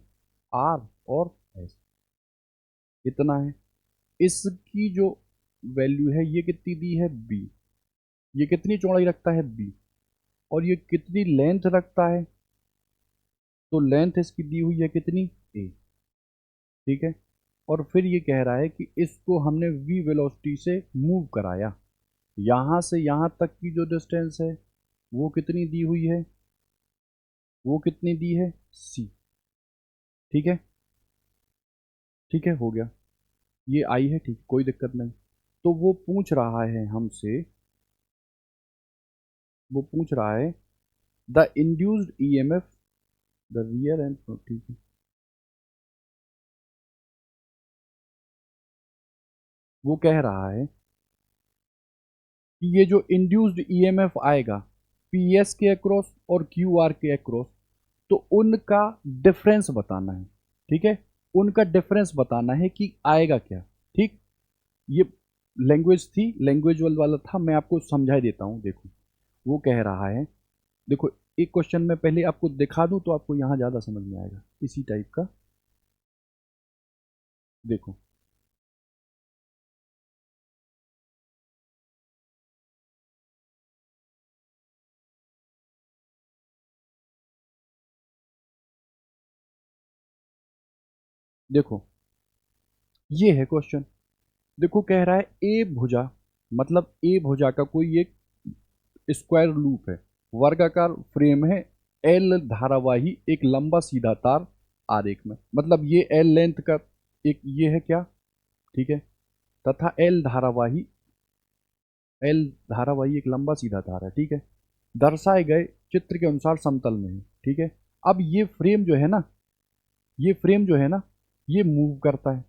आर और एस, इतना है। इसकी जो वैल्यू है ये कितनी दी है, बी। ये कितनी चौड़ाई रखता है, बी। और ये कितनी लेंथ रखता है, तो लेंथ इसकी दी हुई है कितनी, ए। ठीक है। और फिर ये कह रहा है कि इसको हमने वी वेलोसिटी से मूव कराया। यहाँ से यहाँ तक की जो डिस्टेंस है वो कितनी दी हुई है, वो कितनी दी है, c। ठीक है, ठीक है, हो गया, ये आई है, ठीक, कोई दिक्कत नहीं। तो वो पूछ रहा है हमसे, वो पूछ रहा है the induced EMF, the rear and, ठीक है, वो कह रहा है कि ये जो इंड्यूस्ड ईएमएफ आएगा पीएस के अक्रॉस और क्यूआर के अक्रॉस, तो उनका डिफरेंस बताना है। ठीक है, उनका डिफरेंस बताना है कि आएगा क्या। ठीक, ये लैंग्वेज थी, लैंग्वेज वाला था, मैं आपको समझा देता हूँ। देखो वो कह रहा है, देखो एक क्वेश्चन में पहले आपको दिखा दूं तो आपको यहाँ ज़्यादा समझ में आएगा, इसी टाइप का। देखो, देखो ये है क्वेश्चन। देखो कह रहा है ए भुजा, मतलब ए भुजा का कोई एक स्क्वायर लूप है, वर्गाकार फ्रेम है, एल धारावाही एक लंबा सीधा तार आरेख में, मतलब ये एल लेंथ का एक ये है क्या, ठीक है, तथा एल धारावाही एक लंबा सीधा तार है। ठीक है, दर्शाए गए चित्र के अनुसार समतल में है। ठीक है, अब ये फ्रेम जो है ना, ये फ्रेम जो है ना, ये मूव करता है,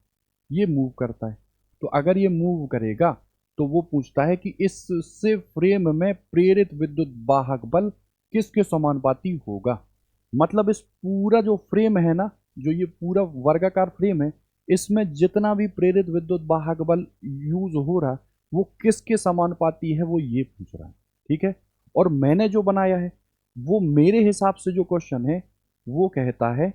ये मूव करता है। तो अगर ये मूव करेगा तो वो पूछता है कि इससे फ्रेम में प्रेरित विद्युत वाहक बल किसके समानुपाती होगा। मतलब इस पूरा जो फ्रेम है ना, जो ये पूरा वर्गाकार फ्रेम है, इसमें जितना भी प्रेरित विद्युत वाहक बल यूज हो रहा है वो किसके समानुपाती है, वो ये पूछ रहा है। ठीक है, और मैंने जो बनाया है वो मेरे हिसाब से जो क्वेश्चन है वो कहता है,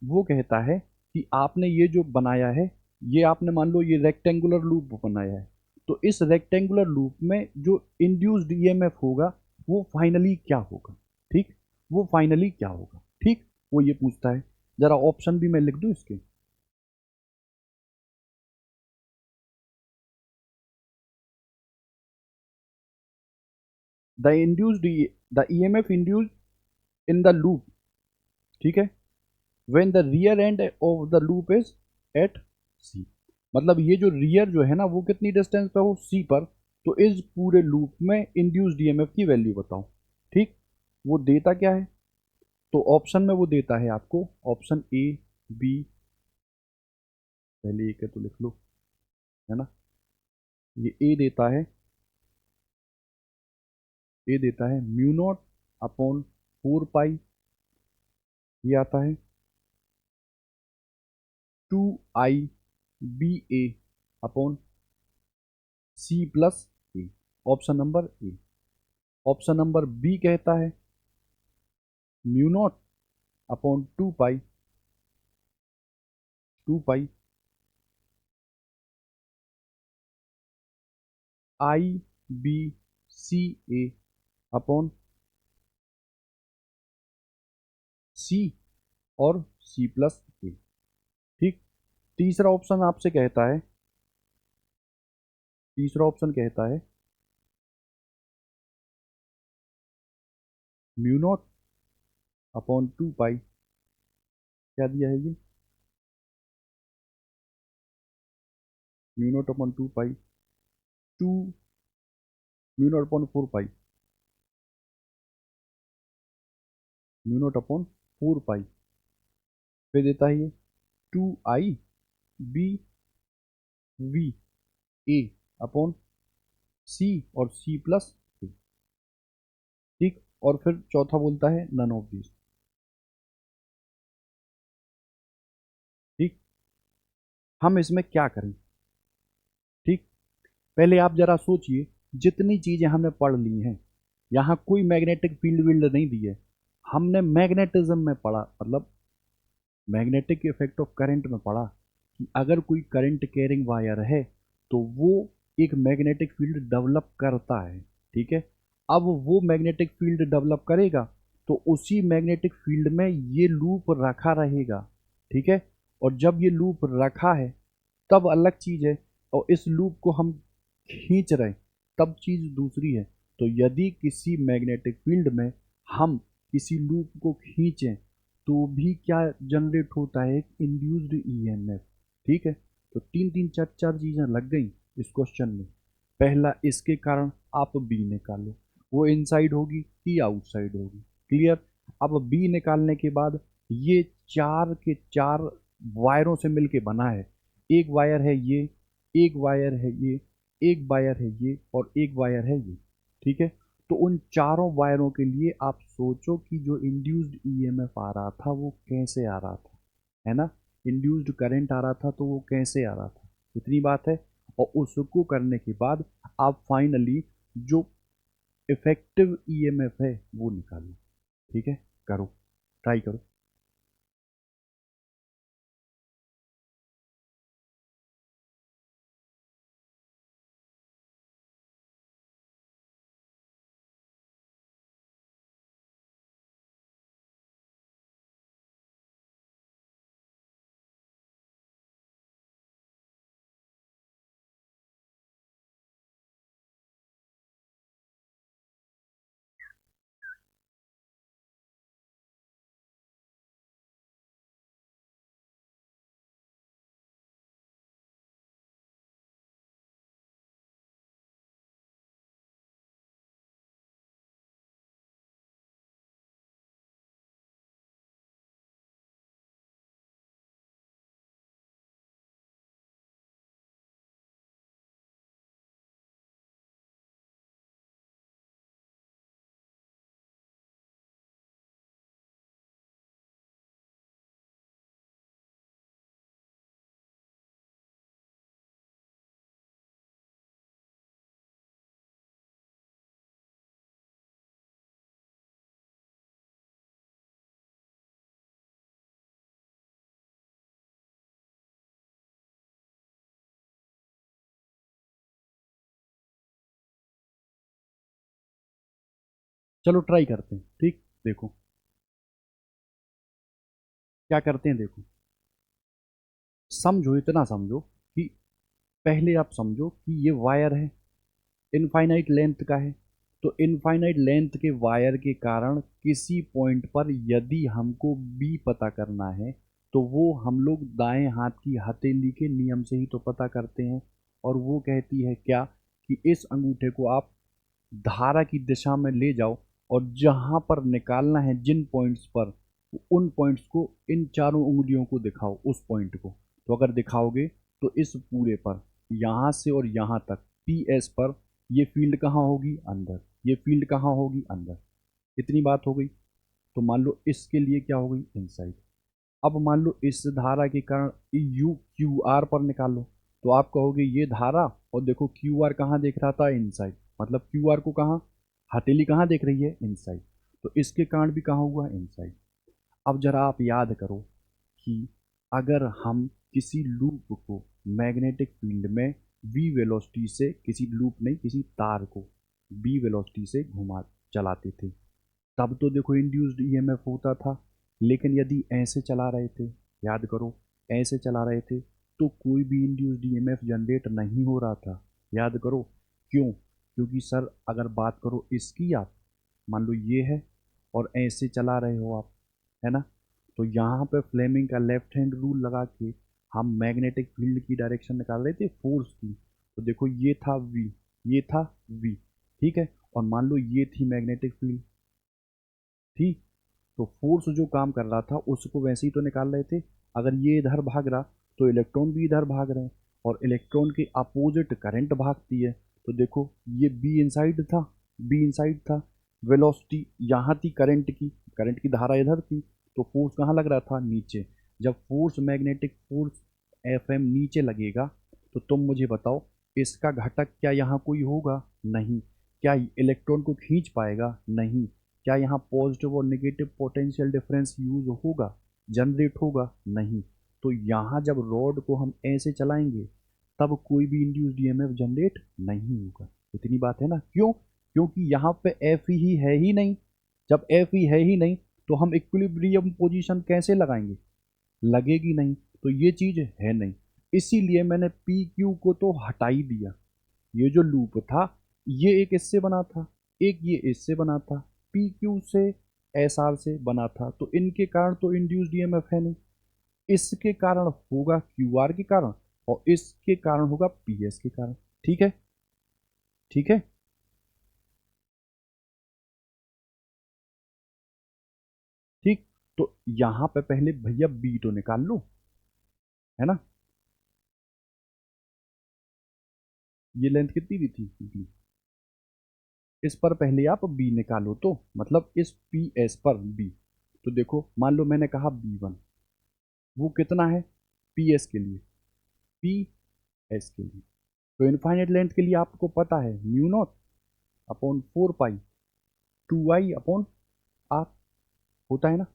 वो कहता है कि आपने ये जो बनाया है, ये आपने मान लो ये रेक्टेंगुलर लूप बनाया है, तो इस रेक्टेंगुलर लूप में जो इंड्यूस्ड ईएमएफ होगा वो फाइनली क्या होगा। ठीक, वो फाइनली क्या होगा, ठीक, वो ये पूछता है। जरा ऑप्शन भी मैं लिख दूं इसके। The induced, the EMF induced in the loop, ठीक है, when the rear end of the loop is at C, मतलब ये जो रियर जो है ना वो कितनी डिस्टेंस पे हो, सी पर, तो इस पूरे लूप में इंड्यूस्ड ईएमएफ की वैल्यू बताओ। ठीक, वो देता क्या है, तो ऑप्शन में वो देता है आपको ऑप्शन ए, बी, पहले एक है तो लिख लो, है ना, ये ए देता है, ए देता है म्यू नॉट अपॉन 4 पाई, ये आता है 2 I B A upon C plus A, option number A. Option number B कहता है mu not upon 2 pi, 2 pi I B C A upon C और सी प्लस ए। ठीक, तीसरा ऑप्शन आपसे कहता है, तीसरा ऑप्शन कहता है म्यू नॉट अपॉन 2 पाई, क्या दिया है ये, mu not upon 2 pi, two mu not upon 4 pi, mu not upon 4 pi, फिर देता है ये 2 I B V A upon C और सी प्लस ए। ठीक, और फिर चौथा बोलता है नन ऑफ दिस। ठीक, हम इसमें क्या करें। ठीक, पहले आप जरा सोचिए, जितनी चीजें हमने पढ़ ली हैं, यहाँ कोई मैग्नेटिक फील्ड विल्ड नहीं दी है, हमने मैग्नेटिज्म में पढ़ा, मतलब मैग्नेटिक इफेक्ट ऑफ करंट में पढ़ा कि अगर कोई करंट कैरिंग वायर है तो वो एक मैग्नेटिक फील्ड डेवलप करता है। ठीक है, अब वो मैग्नेटिक फील्ड डेवलप करेगा तो उसी मैग्नेटिक फील्ड में ये लूप रखा रहेगा। ठीक है, और जब ये लूप रखा है तब अलग चीज है, और इस लूप को हम खींच रहे हैं, तब चीज़ दूसरी है। तो यदि किसी मैग्नेटिक फील्ड में हम किसी लूप को खींचें तो भी क्या जनरेट होता है, एक इंड्यूस्ड ईएमएफ। ठीक है, तो तीन तीन चार चार चीज़ें लग गई इस क्वेश्चन में। पहला, इसके कारण आप बी निकालो, वो इनसाइड होगी कि आउटसाइड होगी। क्लियर। अब बी निकालने के बाद ये चार के चार वायरों से मिलके बना है। एक वायर है ये, एक वायर है ये, एक वायर है ये और एक वायर है ये। ठीक है, तो उन चारों वायरों के लिए आप सोचो कि जो इंड्यूस्ड ईएमएफ आ रहा था वो कैसे आ रहा था, है ना। इंड्यूस्ड करंट आ रहा था तो वो कैसे आ रहा था, इतनी बात है। और उसको करने के बाद आप फाइनली जो इफेक्टिव ईएमएफ है वो निकालो। ठीक है, करो, ट्राई करो। चलो ट्राई करते हैं। ठीक, देखो क्या करते हैं, देखो समझो, इतना समझो कि पहले आप समझो कि ये वायर है, इनफाइनाइट लेंथ का है। तो इनफाइनाइट लेंथ के वायर के कारण किसी पॉइंट पर यदि हमको बी पता करना है तो वो हम लोग दाएं हाथ की हथेली के नियम से ही तो पता करते हैं। और वो कहती है क्या, कि इस अंगूठे को आप धारा की दिशा में ले जाओ और जहां पर निकालना है जिन पॉइंट्स पर, उन पॉइंट्स को, इन चारों उंगलियों को दिखाओ उस पॉइंट को। तो अगर दिखाओगे तो इस पूरे पर, यहाँ से और यहाँ तक पी एस पर, ये फील्ड कहाँ होगी, अंदर। ये फील्ड कहाँ होगी, अंदर। इतनी बात हो गई। तो मान लो इसके लिए क्या हो गई, इनसाइड। अब मान लो इस धारा के कारण यू क्यू आर पर निकालो। तो आप कहोगे ये धारा, और देखो क्यू आर कहाँ देख रहा था, इनसाइड। मतलब क्यू आर को कहाँ, हथेली कहाँ देख रही है, इनसाइड। तो इसके कारण भी कहाँ हुआ, इनसाइड। अब जरा आप याद करो कि अगर हम किसी लूप को मैग्नेटिक फील्ड में वी वेलोसिटी से, किसी लूप नहीं किसी तार को वी वेलोसिटी से घुमा चलाते थे, तब तो देखो इंड्यूस्ड ईएमएफ होता था। लेकिन यदि ऐसे चला रहे थे, याद करो, ऐसे चला रहे थे तो कोई भी इंड्यूस्ड ईएमएफ जनरेट नहीं हो रहा था। याद करो क्यों, क्योंकि सर अगर बात करो इसकी, आप मान लो ये है और ऐसे चला रहे हो आप, है ना। तो यहाँ पे फ्लेमिंग का लेफ्ट हैंड रूल लगा के हम मैग्नेटिक फील्ड की डायरेक्शन निकाल रहे थे, फोर्स की। तो देखो ये था वी, ये था वी। ठीक है, और मान लो ये थी मैग्नेटिक फील्ड, थी। तो फोर्स जो काम कर रहा था उसको वैसे ही तो निकाल रहे थे। अगर ये इधर भाग रहा तो इलेक्ट्रॉन भी इधर भाग रहे हैं, और इलेक्ट्रॉन के अपोजिट करंट भागती है। तो देखो ये बी इनसाइड था, बी इनसाइड था, वेलोसिटी यहाँ थी करंट की, करंट की धारा इधर थी। तो फोर्स कहाँ लग रहा था, नीचे। जब force, magnetic force F M नीचे लगेगा तो तुम मुझे बताओ इसका घटक क्या यहाँ कोई होगा, नहीं। क्या इलेक्ट्रॉन को खींच पाएगा, नहीं। क्या यहाँ पॉजिटिव और नेगेटिव पोटेंशियल डिफरेंस यूज होगा, जनरेट होगा, नहीं। तो यहाँ जब रॉड को हम ऐसे चलाएंगे तब कोई भी इंड्यूस्ड ईएमएफ जनरेट नहीं होगा। इतनी बात है ना। क्यों, क्योंकि यहाँ पे एफ ही है ही नहीं। जब एफ ही है ही नहीं तो हम इक्विलिब्रियम पोजीशन कैसे लगाएंगे, लगेगी नहीं। तो ये चीज है नहीं, इसीलिए मैंने पी क्यू को तो हटा ही दिया। ये जो लूप था ये एक इससे बना था, एक ये इससे बना था, पी क्यू से एस आर से बना था, तो इनके कारण तो इंड्यूस्ड ईएमएफ है नहीं, इसके कारण होगा क्यू आर के कारण, और इसके कारण होगा पी एस के कारण। ठीक है, ठीक है। ठीक, तो यहां पे पहले भैया बी तो निकाल लो, है ना। ये लेंथ कितनी दी थी बी, इस पर पहले आप बी निकालो, तो मतलब इस पी एस पर बी। तो देखो मान लो मैंने कहा बी वन, वो कितना है पी एस के लिए, पी एस के लिए। तो इनफाइनाइट लेंथ के लिए आपको पता है mu not upon 4 pi 2 I upon R, होता है ना,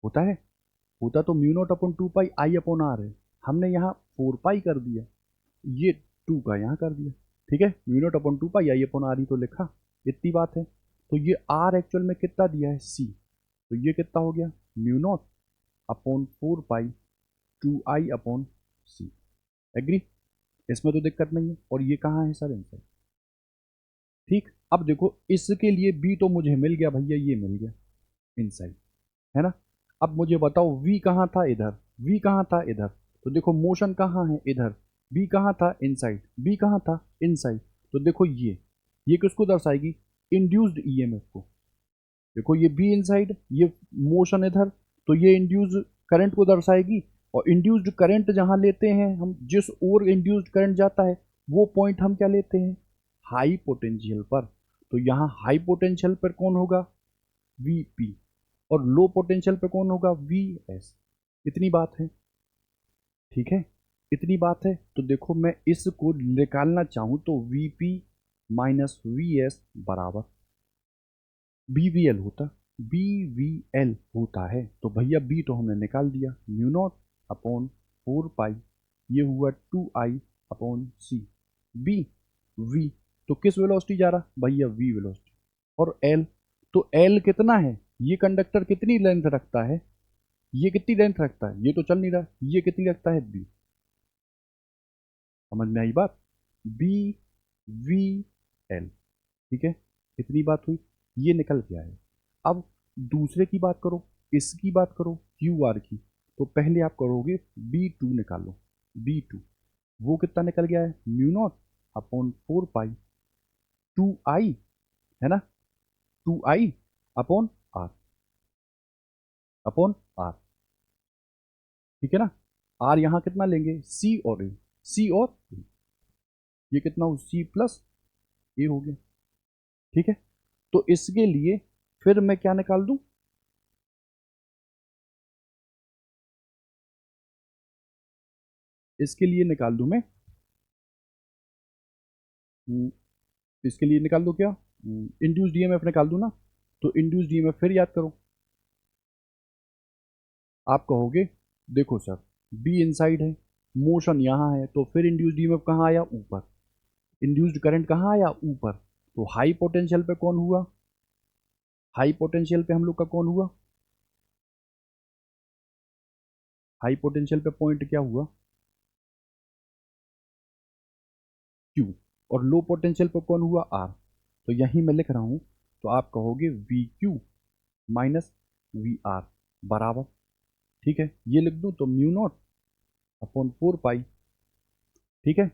होता है, होता तो mu not upon 2 pi I upon R है। हमने यहाँ 4 पाई कर दिया, ये 2 का यहाँ कर दिया। ठीक है, mu not upon 2 pi I upon R ही तो लिखा, इतनी बात है। तो ये आर एक्चुअल में कितना दिया है सी, तो ये कितना हो गया mu naught upon 4 pi 2 I upon C. Agree, इसमें तो दिक्कत नहीं है। और ये कहाँ है सर, आंसर। ठीक, अब देखो इसके लिए बी तो मुझे मिल गया भैया, ये मिल गया इनसाइड, है ना। अब मुझे बताओ वी कहाँ था, इधर, वी कहाँ था, इधर। तो देखो मोशन कहाँ है, इधर, बी कहाँ था, इनसाइड, बी कहाँ था, इनसाइड। तो देखो ये किसको दर्शाएगी, इंड्यूस्ड ईएमएफ को। देखो ये बी इनसाइड, ये मोशन इधर, तो ये इंड्यूस्ड करंट को दर्शाएगी। और इंड्यूस्ड करंट जहां लेते हैं हम, जिस ओर इंड्यूस्ड करंट जाता है वो पॉइंट हम क्या लेते हैं, हाई पोटेंशियल पर। तो यहाँ हाई पोटेंशियल पर कौन होगा, वीपी, और लो पोटेंशियल पे कौन होगा, वी एस। इतनी बात है, ठीक है, इतनी बात है। तो देखो मैं इसको निकालना चाहूं तो वीपी माइनस वी एस बराबर बीवीएल होता, बीवीएल होता है। तो भैया बी तो हमने निकाल दिया, म्यू नॉट अपॉन 4 पाई, ये हुआ 2 I upon C. B, we, तो किस वेलोसिटी जा रहा भैया, वी वेलोसिटी। और एल, तो एल कितना है, ये कंडक्टर कितनी लेंथ रखता है, ये कितनी लेंथ रखता है, ये तो चल नहीं रहा, ये कितनी रखता है बी। समझ में आई बात, बी वी एल। ठीक है, इतनी बात हुई, ये निकल के आया। अब दूसरे की बात करो, इसकी बात करो क्यू आर की। तो पहले आप करोगे बी टू निकालो, बी टू, वो कितना निकल गया है, म्यू नॉट अपॉन 4 पाई 2 आई, है ना, 2 I upon are, upon are. ठीक है ना, आर यहाँ कितना लेंगे, सी और ए, सी और ए, ये कितना हो, सी प्लस ए हो गया। ठीक है, तो इसके लिए फिर मैं क्या निकाल दूं, इसके लिए निकाल दूं मैं, हम्म, इसके लिए निकाल दो क्या, इंड्यूस्ड ईएमएफ निकाल दूं ना। तो इंड्यूस्ड ईएमएफ फिर याद करो, आप कहोगे देखो सर बी इनसाइड है, मोशन यहाँ है, तो फिर इंड्यूस्ड ईएमएफ कहाँ आया, ऊपर, इंड्यूस्ड करंट कहाँ आया, ऊपर। तो हाई पोटेंशियल पे कौन हुआ, हाई पोटेंशियल पे हम लोग का कौन हुआ, हाई पोटेंशियल पे पॉइंट क्या हुआ, क्यू। और लो पोटेंशियल पे कौन हुआ, आर। तो यहीं मैं लिख रहा हूं, तो आप कहोगे V Q minus V R बराबर, ठीक है, ये लिख दूं तो म्यू नॉट अपॉन 4 पाई। ठीक है,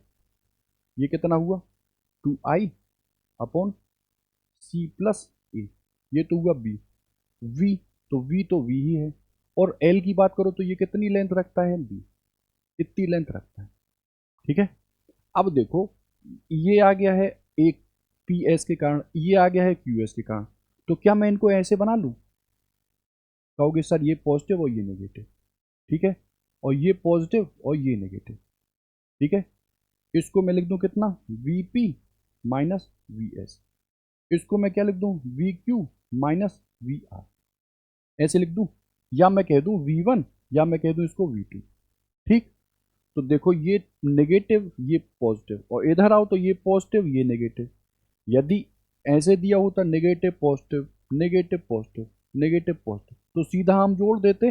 ये कितना हुआ, 2 आई अपॉन सी प्लस ए, ये तो हुआ बी। वी, तो वी ही है। और एल की बात करो तो ये कितनी लेंथ रखता है, बी, इतनी लेंथ रखता है। ठीक है, अब देखो ये आ गया है एक पी एस के कारण, ये आ गया है क्यू एस के कारण। तो क्या मैं इनको ऐसे बना लूं, कहोगे सर ये पॉजिटिव और ये नेगेटिव, ठीक है, और ये पॉजिटिव और ये नेगेटिव। ठीक है, इसको मैं लिख दूं कितना, वीपी माइनस वी एस। इसको मैं क्या लिख दूं, V Q minus V R, ऐसे लिख दूं। या मैं कह दूं वी वन, या मैं कह दूं इसको वी टू। ठीक, तो देखो ये नेगेटिव ये पॉजिटिव, और इधर आओ तो ये पॉजिटिव ये नेगेटिव। यदि ऐसे दिया होता negative positive negative positive negative positive, तो सीधा हम जोड़ देते।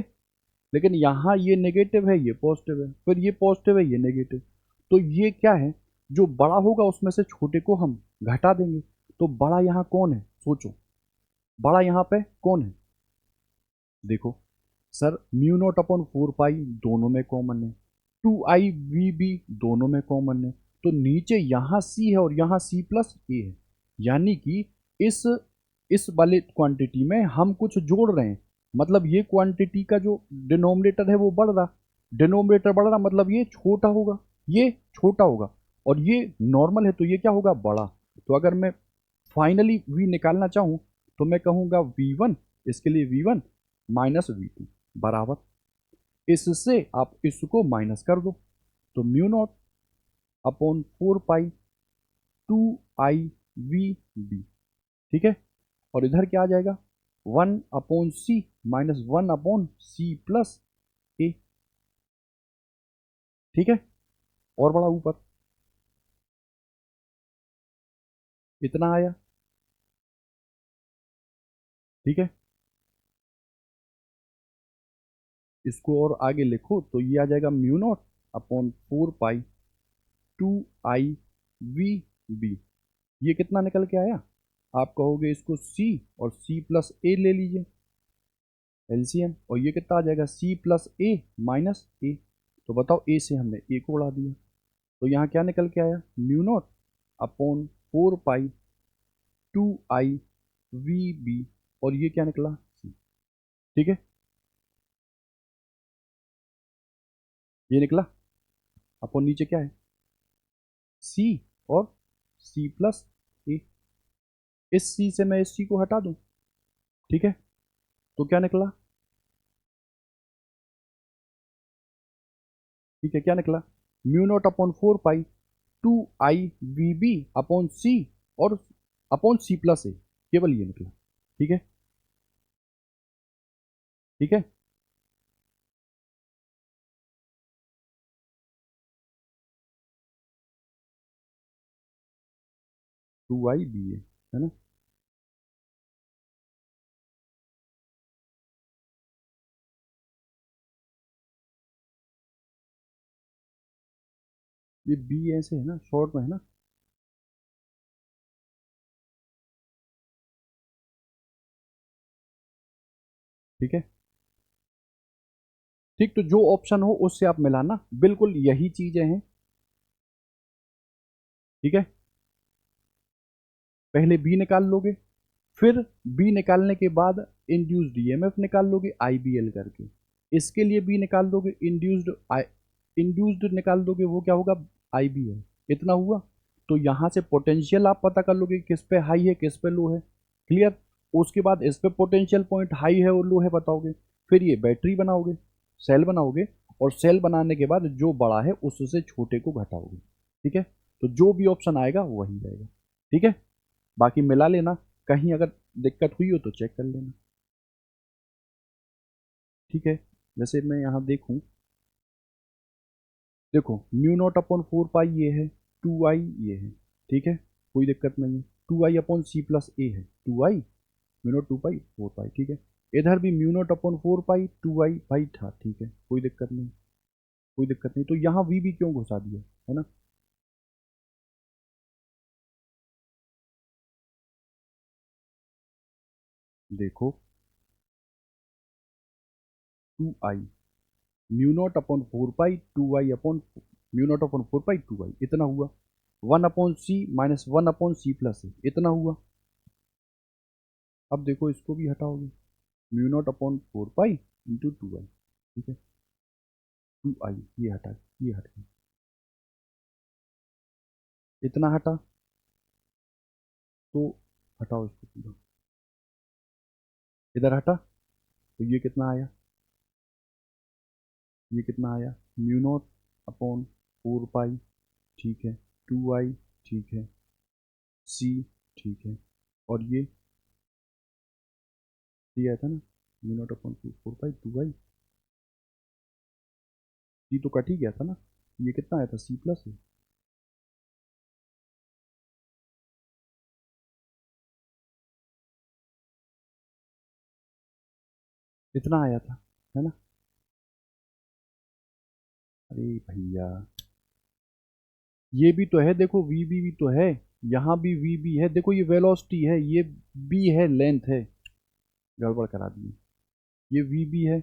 लेकिन यहाँ ये नेगेटिव है ये पॉजिटिव है, फिर ये पॉजिटिव है ये नेगेटिव, तो ये क्या है, जो बड़ा होगा उसमें से छोटे को हम घटा देंगे। तो बड़ा यहाँ कौन है, सोचो, बड़ा यहाँ पे कौन है? देखो सर, म्यू नॉट अपॉन 4 पाई दोनों में कॉमन है, 2i v भी दोनों में कॉमन है, तो नीचे यहाँ c है और यहाँ c प्लस ए है, यानी कि इस इस वाले क्वांटिटी में हम कुछ जोड़ रहे हैं, मतलब ये क्वांटिटी का जो डिनोमिनेटर है वो बढ़ रहा, डिनोमिनेटर बढ़ रहा मतलब ये छोटा होगा, ये छोटा होगा, और ये नॉर्मल है तो ये क्या होगा, बड़ा। तो अगर मैं फाइनली v निकालना चाहूँ तो मैं कहूँगा v1, इसके लिए v1 माइनस v2 बराबर, इससे आप इसको माइनस कर दो, तो mu not upon 4 pi 2i v b, ठीक है। और इधर क्या आ जाएगा, 1/c माइनस 1/c प्लस ए, ठीक है। और बड़ा ऊपर इतना आया, ठीक है। इसको और आगे लिखो तो ये आ जाएगा म्यू नॉट अपॉन 4 पाई 2i v b, ये कितना निकल के आया, आप कहोगे इसको c और c प्लस ए ले लीजिए एलसीएम, और ये कितना आ जाएगा c प्लस ए माइनस ए, तो बताओ a से हमने a को उड़ा दिया, तो यहाँ क्या निकल के आया, म्यू नॉट अपॉन 4 पाई 2i v b, और ये क्या निकला c, ठीक है, ये निकला। अपॉन नीचे क्या है, c और c प्लस ए, इस c से मैं इस c को हटा दूं, ठीक है, तो क्या निकला, ठीक है, क्या निकला, म्यू नॉट अपॉन 4 पाई 2i v b upon C और अपॉन c प्लस ए, केवल ये निकला, ठीक है, ठीक है। 2i b है ना, ये b ऐसे है ना, शॉर्ट में है ना, ठीक है, ठीक। तो जो ऑप्शन हो उससे आप मिलाना, बिल्कुल यही चीजें हैं, ठीक है। पहले b निकाल लोगे, फिर b निकालने के बाद इंड्यूस्ड ईएमएफ निकाल लोगे आईबीएल करके, इसके लिए b निकाल दोगे, इंड्यूस्ड निकाल दोगे, वो क्या होगा, आईबीएल, इतना हुआ। तो यहाँ से पोटेंशियल आप पता कर लोगे किस पे हाई है किस पे लो है, क्लियर। उसके बाद इस पे पोटेंशियल पॉइंट हाई है और लो है बताओगे, फिर ये बैटरी बनाओगे, सेल बनाओगे, और सेल बनाने के बाद जो बड़ा है उससे छोटे को घटाओगे, ठीक है। तो जो भी ऑप्शन आएगा वही रहेगा, ठीक है। बाकी मिला लेना, कहीं अगर दिक्कत हुई हो तो चेक कर लेना, ठीक है। जैसे मैं यहाँ देखूँ, देखो म्यू नॉट अपॉन 4 पाई ये है, 2i ये है, ठीक है, कोई दिक्कत नहीं है, 2i अपॉन सी प्लस ए है, 2i म्यू नॉट 2 पाई 4 पाई, ठीक है। इधर भी म्यू नॉट अपॉन 4 पाई 2i पाई था, ठीक है, कोई दिक्कत नहीं, कोई दिक्कत नहीं। तो यहाँ वी भी क्यों घुसा दिया, है ना, देखो 2i म्यू नॉट अपॉन 4 पाई 2i upon mu naught upon 4 पाई 2i इतना हुआ, 1/c माइनस 1/c प्लस है इतना हुआ। अब देखो इसको भी हटाओगे, mu not upon 4 pi into 2i, ठीक है, 2i ये हटा, ये हट गया, इतना हटा, तो हटाओ इसको पूरा, इधर हटा, तो ये कितना आया, ये कितना आया, म्यू नॉट अपॉन 4 पाई, ठीक है, 2i, ठीक है, c, ठीक है, और ये दिया था ना, म्यू नॉट अपॉन 4 पाई 2i, c तो कट ही गया था ना, ये कितना आया था, c प्लस है, इतना आया था, है ना। अरे भैया ये भी तो है, देखो वी बी भी तो है, यहाँ भी वी बी है, देखो ये वेलोसिटी है, ये बी है, लेंथ है, गड़बड़ करा दी। ये वी बी है,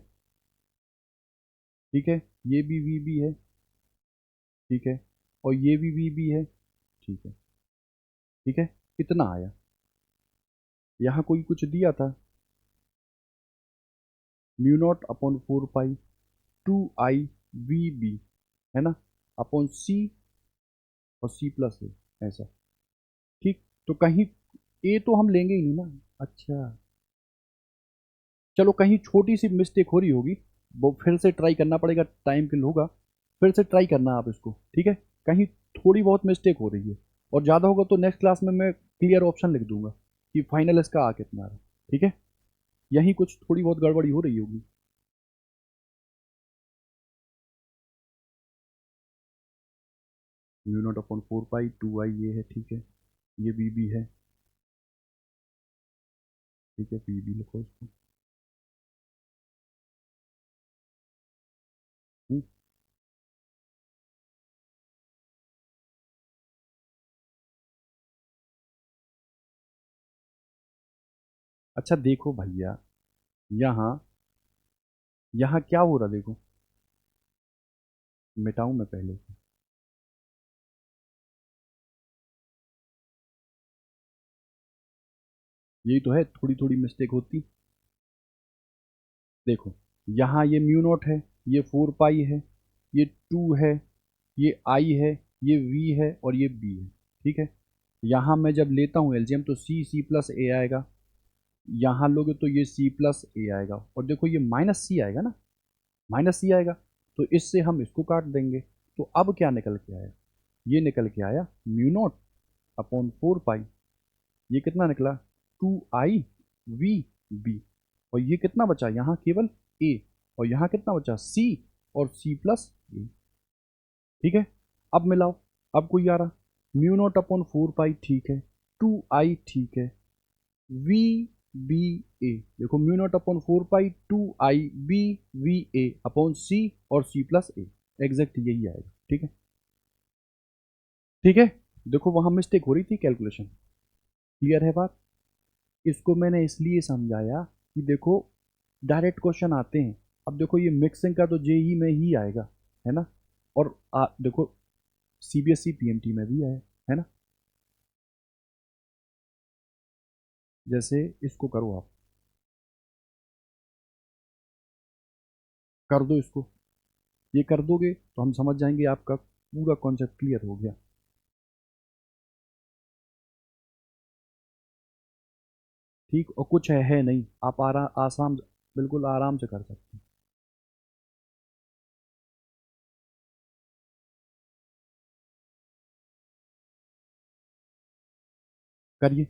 ठीक है, ये भी वी बी है, ठीक है, और ये भी वी बी है, ठीक है, ठीक है। कितना आया? यहाँ कोई कुछ दिया था, mu not upon 4 pi 2 I V B, है ना, अपॉन सी, और सी प्लस ए, ऐसा, ठीक। तो कहीं ए तो हम लेंगे ही नहीं ना। अच्छा, चलो कहीं छोटी सी मिस्टेक हो रही होगी, वो फिर से ट्राई करना पड़ेगा, टाइम किल होगा, फिर से ट्राई करना आप इसको, ठीक है। कहीं थोड़ी बहुत मिस्टेक हो रही है, और ज़्यादा होगा तो नेक्स्ट क्लास में मैं क्लियर ऑप्शन लिख दूंगा कि फाइनल इसका आ कितना रहा, ठीक है। यहीं कुछ थोड़ी बहुत गड़बड़ी हो रही होगी। म्यू नॉट अपॉन 4 पाई 2 आई ये है, ठीक है, ये बी बी है, ठीक है, बी बी लिखो इसको। हम्म, अच्छा देखो भैया, यहाँ यहाँ क्या हो रहा देखो, मिटाऊं मैं पहले से? यही तो है, थोड़ी थोड़ी मिस्टेक होती। देखो, यहाँ ये म्यू नॉट है, ये 4 पाई है, ये 2 है, ये आई है, ये वी है, और ये बी है, ठीक है। यहाँ मैं जब लेता हूँ एलजीएम तो सी सी प्लस ए आएगा, यहाँ लोगे तो ये सी प्लस ए आएगा, और देखो ये माइनस सी आएगा ना, माइनस सी आएगा, तो इससे हम इसको काट देंगे। तो अब क्या निकल के आया? ये निकल के आया म्यू नॉट अपॉन 4 पाई, ये कितना निकला, 2 आई वी बी, और ये कितना बचा यहाँ, केवल ए, और यहाँ कितना बचा, सी, और सी प्लस ए, ठीक है। अब मिलाओ, अब कोई आ रहा, म्यू नॉट अपॉन 4 पाई, ठीक है, 2 आई, ठीक है, वी बी ए, देखो mu not upon 4 pi 2 I B V A upon C, और सी प्लस ए, एग्जैक्ट यही आएगा, ठीक है, ठीक है। देखो वहां मिस्टेक हो रही थी कैलकुलेशन, क्लियर है बात। इसको मैंने इसलिए समझाया कि देखो डायरेक्ट क्वेश्चन आते हैं, अब देखो ये मिक्सिंग का तो जेई में ही आएगा, है ना, और देखो सीबीएसई पीएमटी में भी है ना। जैसे इसको करो आप, कर दो इसको, ये कर दोगे तो हम समझ जाएंगे आपका पूरा कॉन्सेप्ट क्लियर हो गया। ठीक, और कुछ है नहीं, आप आसाम, बिल्कुल आराम से कर सकते हैं। करिए।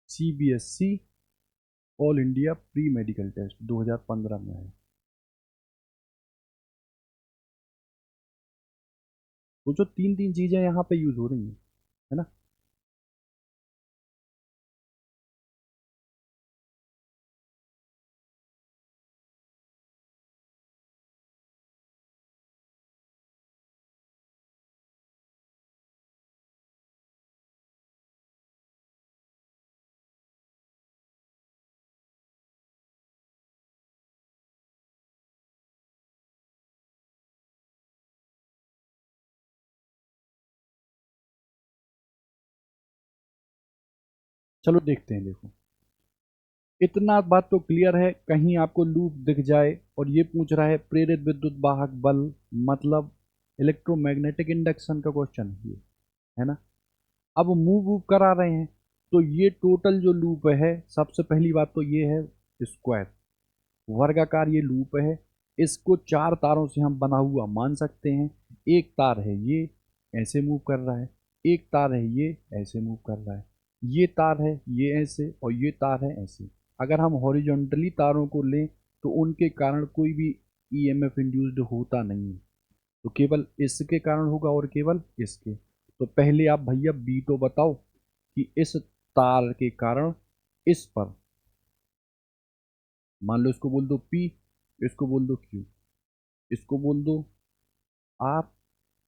CBSE all India pre medical test 2015 में है। वो जो तीन तीन चीजें यहाँ पे यूज हो रही हैं, है ना। चलो देखते हैं, देखो इतना बात तो क्लियर है, कहीं आपको लूप दिख जाए और ये पूछ रहा है प्रेरित विद्युत वाहक बल, मतलब इलेक्ट्रोमैग्नेटिक इंडक्शन का क्वेश्चन है ये, है ना। अब मूव वूव करा रहे हैं, तो ये टोटल जो लूप है, सबसे पहली बात तो ये है स्क्वायर, वर्गाकार ये लूप है, इसको 4 तारों से हम बना हुआ मान सकते हैं। एक तार है ये ऐसे मूव कर रहा है, एक तार है ये ऐसे मूव कर रहा है, ये तार है ये ऐसे, और ये तार है ऐसे। अगर हम हॉरिजॉन्टली तारों को लें तो उनके कारण कोई भी ईएमएफ इंड्यूस्ड होता नहीं है, तो केवल इसके कारण होगा और केवल इसके। तो पहले आप भैया बी तो बताओ कि इस तार के कारण इस पर, मान लो इसको बोल दो पी, इसको बोल दो क्यू, इसको बोल दो आर,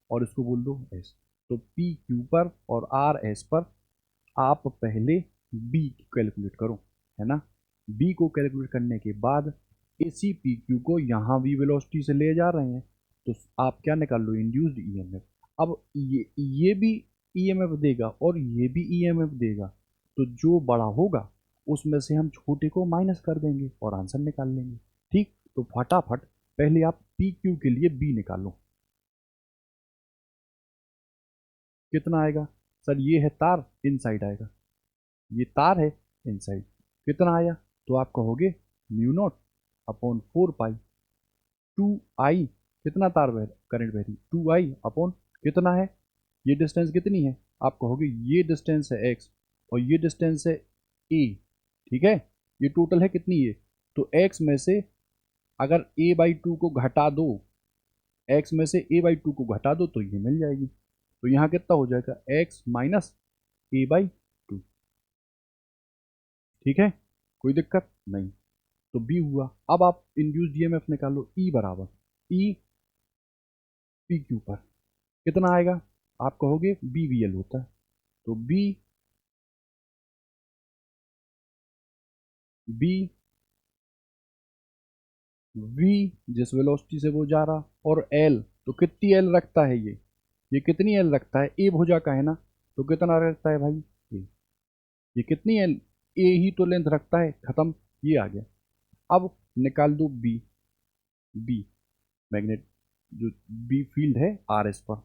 और इसको बोल दो एस। तो पी क्यू पर और आर एस पर आप पहले बी कैलकुलेट करो, है ना। बी को कैलकुलेट करने के बाद इसी पी क्यू को यहाँ भी वेलोसिटी से ले जा रहे हैं, तो आप क्या निकाल लो, इंड्यूस्ड ईएमएफ। अब ये भी ईएमएफ देगा और ये भी ईएमएफ देगा, तो जो बड़ा होगा उसमें से हम छोटे को माइनस कर देंगे और आंसर निकाल लेंगे। ठीक, तो फटाफट पहले आप पी क्यू के लिए बी निकालो। कितना आएगा सर, ये है तार, इनसाइड आएगा, ये तार है इनसाइड, कितना आया, तो आप कहोगे म्यू नॉट अपॉन 4 पाई 2 आई, कितना तार करंट बह रही, 2 आई अपॉन कितना है, ये डिस्टेंस कितनी है, आप कहोगे ये डिस्टेंस है एक्स और ये डिस्टेंस है ए, ठीक है। ये टोटल है कितनी है, तो एक्स में से अगर a/2 को घटा दो, एक्स में से a/2 को घटा दो तो ये मिल जाएगी। तो यहाँ कितना हो जाएगा, एक्स माइनस a/2, ठीक है, कोई दिक्कत नहीं। तो बी हुआ। अब आप इंड्यूस्ड ईएमएफ निकालो, ई बराबर ई पी क्यू पर कितना आएगा, आप कहोगे बी वी एल होता है, तो बी बी वी जिस वेलोसिटी से वो जा रहा, और एल तो कितनी एल रखता है ये कितनी एल रखता है, ए भुजा का है ना, तो कितना रखता है भाई ए, ये कितनी एल, ए ही तो लेंथ रखता है, खत्म, ये आ गया। अब निकाल दो बी, बी मैग्नेट जो बी फील्ड है आर एस पर,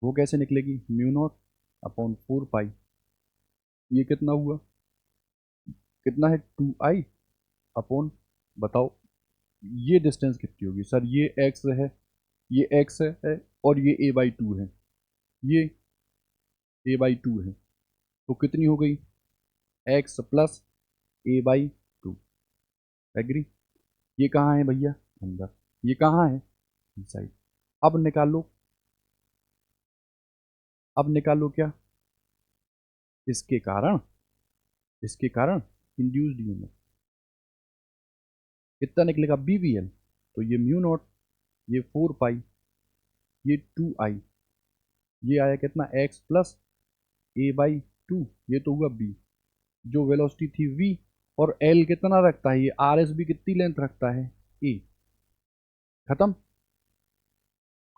वो कैसे निकलेगी, म्यू नॉट अपॉन 4 पाई, ये कितना हुआ, कितना है 2 आई अपॉन, बताओ ये डिस्टेंस कितनी होगी सर, ये एक्स है, ये एक्स है और ये a/2 है, ये a/2 है, तो कितनी हो गई, एक्स प्लस a/2, एग्री। ये कहाँ है भैया, अंदर, ये कहाँ है, इनसाइड। अब निकालो, अब निकालो क्या, इसके कारण, इसके कारण इंड्यूस्ड ईएमएफ कितना निकलेगा, BVL, तो ये म्यू नॉट, ये 4 पाई, ये 2 आई, ये आया कितना, एक्स प्लस a/2, ये तो हुआ बी, जो वेलोसिटी थी v, और l कितना रखता है, ये आर एस भी कितनी लेंथ रखता है, ए, खत्म,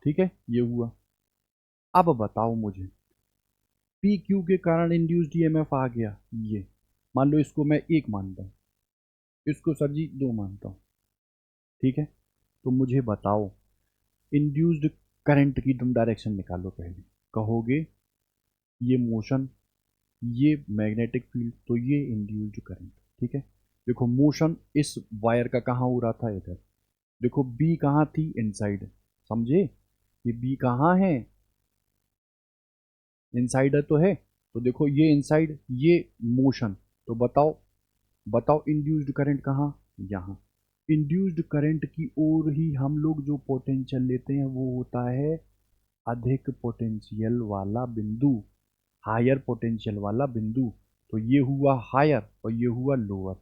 ठीक है, ये हुआ। अब बताओ मुझे, पी क्यू के कारण इंड्यूस्ड ईएमएफ आ गया, ये मान लो इसको मैं 1 मानता हूँ, इसको सर जी 2 मानता हूँ, ठीक है। तो मुझे बताओ इंड्यूस्ड करंट की तुम डायरेक्शन निकालो पहले, कहोगे ये मोशन, ये मैग्नेटिक फील्ड, तो ये इंड्यूस्ड करंट, ठीक है। देखो मोशन इस वायर का कहाँ हो रहा था, इधर, देखो बी कहाँ थी, इनसाइड, समझे, ये बी कहाँ है, इनसाइडर तो है, तो देखो ये इनसाइड, ये मोशन, तो बताओ, बताओ इंड्यूस्ड करंट कहाँ, यहाँ। इंड्यूस्ड करंट की ओर ही हम लोग जो पोटेंशियल लेते हैं वो होता है अधिक पोटेंशियल वाला बिंदु, हायर पोटेंशियल वाला बिंदु। तो ये हुआ हायर और ये हुआ लोअर,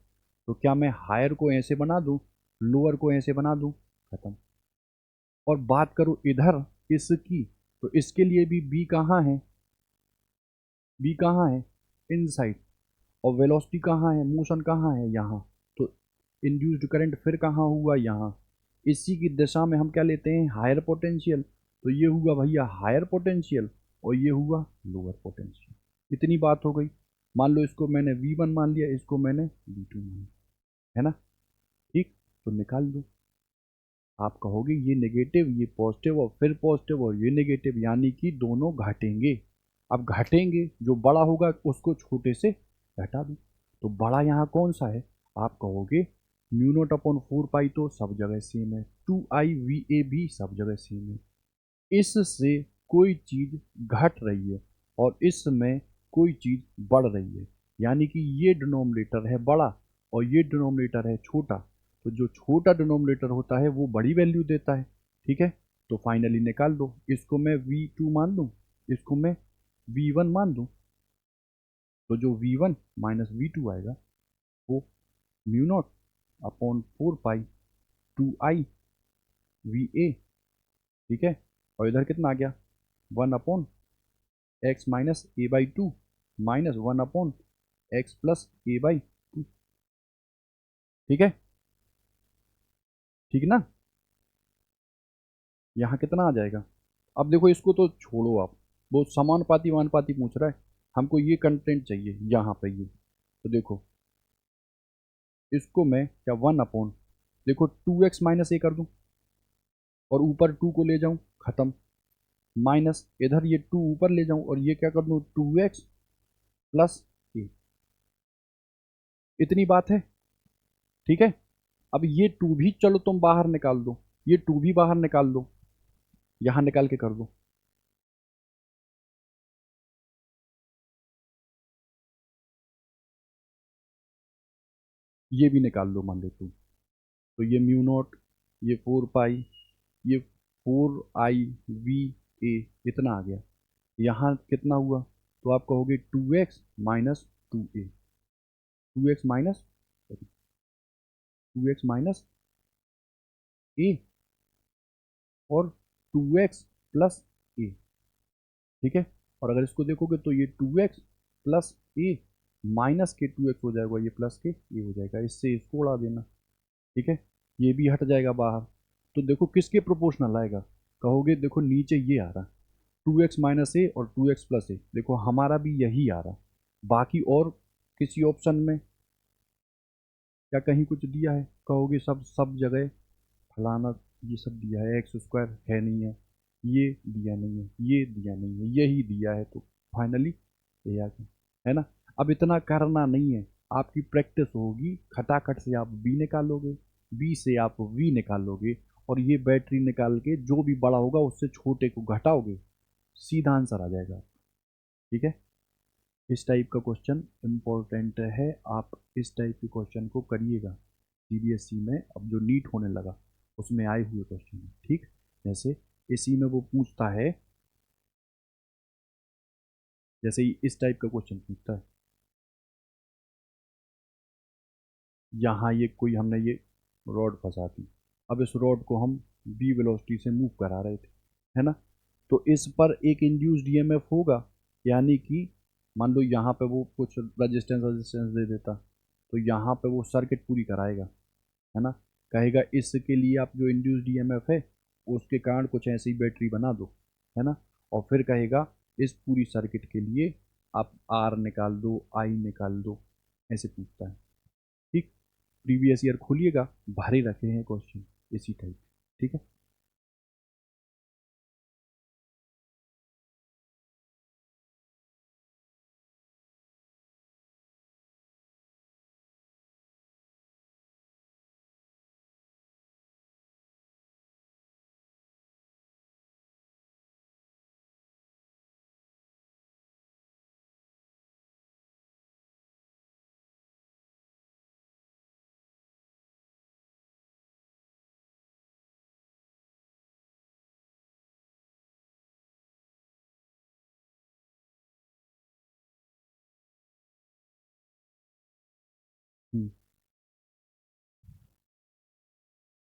तो क्या मैं हायर को ऐसे बना दूं, लोअर को ऐसे बना दूं, खत्म। और बात करूं इधर इसकी, तो इसके लिए भी बी कहाँ है, बी कहाँ है, इनसाइड, और वेलोसिटी कहाँ है, मोशन कहाँ है, यहाँ, तो इंड्यूस्ड करंट फिर कहाँ हुआ, यहाँ। इसी की दिशा में हम क्या लेते हैं, हायर पोटेंशियल, तो ये हुआ भैया हायर पोटेंशियल और ये हुआ लोअर पोटेंशियल। इतनी बात हो गई। मान लो इसको मैंने V1 मान लिया, इसको मैंने V2 मान लिया, है ना, ठीक, तो निकाल दो। आप कहोगे ये नेगेटिव, ये पॉजिटिव, और फिर पॉजिटिव और ये नेगेटिव, यानी कि दोनों घटेंगे। अब घटेंगे, जो बड़ा होगा उसको छोटे से घटा दो, तो बड़ा यहाँ कौन सा है, आप कहोगे म्यू नॉट अपॉन 4 पाई, तो सब जगह सेम है, 2 आई वी ए भी सब जगह सेम है। इससे कोई चीज़ घट रही है और इसमें कोई चीज़ बढ़ रही है, यानी कि ये डिनोमिनेटर है बड़ा और ये डिनोमिनेटर है छोटा, तो जो छोटा डिनोमिनेटर होता है वो बड़ी वैल्यू देता है। ठीक है, तो फाइनली निकाल दो, इसको मैं V2 मान लूँ, इसको मैं V1 मान दूँ, तो जो V1 माइनस V2 आएगा वो म्यू नॉट अपॉन 4 पाई 2I VA। ठीक है, और इधर कितना आ गया, 1/x minus A/2 minus 1/x plus A/2। ठीक है, ठीक ना, यहाँ कितना आ जाएगा। अब देखो इसको तो छोड़ो आप, वो समानुपाती वानुपाती पूछ रहा है, हमको ये कंटेंट चाहिए यहाँ पे ये। तो देखो इसको मैं क्या 1/, देखो 2x माइनस ए कर दूँ और ऊपर 2 को ले जाऊँ, खत्म, माइनस इधर ये 2 ऊपर ले जाऊँ और ये क्या कर दूँ 2x प्लस ए। इतनी बात है। ठीक है, अब ये 2 भी चलो तुम बाहर निकाल दो, ये 2 भी बाहर निकाल दो, यहाँ निकाल के कर दो। ये भी निकाल लो मान लो 2, तो ये म्यू नॉट, ये 4 पाई, ये 4I/VA इतना आ गया। यहाँ कितना हुआ, तो आप कहोगे 2x minus 2a, 2x minus 2x minus ए और 2x प्लस ए। ठीक है, और अगर इसको देखोगे तो ये 2x प्लस ए माइनस के 2x हो जाएगा, ये प्लस के ए हो जाएगा, इससे इसको उड़ा देना। ठीक है, ये भी हट जाएगा बाहर, तो देखो किसके प्रोपोर्शनल आएगा, कहोगे देखो नीचे ये आ रहा 2x माइनस ए और 2x प्लस ए, देखो हमारा भी यही आ रहा। बाकी और किसी ऑप्शन में क्या कहीं कुछ दिया है, कहोगे सब सब जगह फलाना ये सब दिया है, एक्स स्क्वायर है नहीं है, ये दिया नहीं है, ये दिया नहीं है, यही दिया है, तो फाइनली ये आ गया, है ना। अब इतना करना नहीं है, आपकी प्रैक्टिस होगी, खटाखट से आप बी निकालोगे, बी से आप वी निकालोगे और ये बैटरी निकाल के जो भी बड़ा होगा उससे छोटे को घटाओगे, सीधा आंसर आ जाएगा। ठीक है, इस टाइप का क्वेश्चन इम्पोर्टेंट है, आप इस टाइप के क्वेश्चन को करिएगा। सीबीएसई में अब जो नीट होने लगा उसमें आए हुए क्वेश्चन है। ठीक, जैसे इसी में वो पूछता है, जैसे ही इस टाइप का क्वेश्चन पूछता है, यहाँ ये कोई हमने ये रॉड फंसा दी, अब इस रॉड को हम बी वेलोसिटी से मूव करा रहे थे, है ना, तो इस पर एक इंड्यूस्ड ईएमएफ होगा, यानी कि मान लो यहाँ पे वो कुछ रजिस्टेंस रजिस्टेंस दे देता, तो यहाँ पे वो सर्किट पूरी कराएगा, है ना, कहेगा इसके लिए आप जो इंड्यूस्ड ईएमएफ है उसके कारण कुछ ऐसी बैटरी बना दो, है ना, और फिर कहेगा इस पूरी सर्किट के लिए आप आर निकाल दो, आई निकाल दो, ऐसे पूछता है। ठीक, प्रीवियस ईयर खोलिएगा, भारी रखे हैं क्वेश्चन इसी टाइप। ठीक है,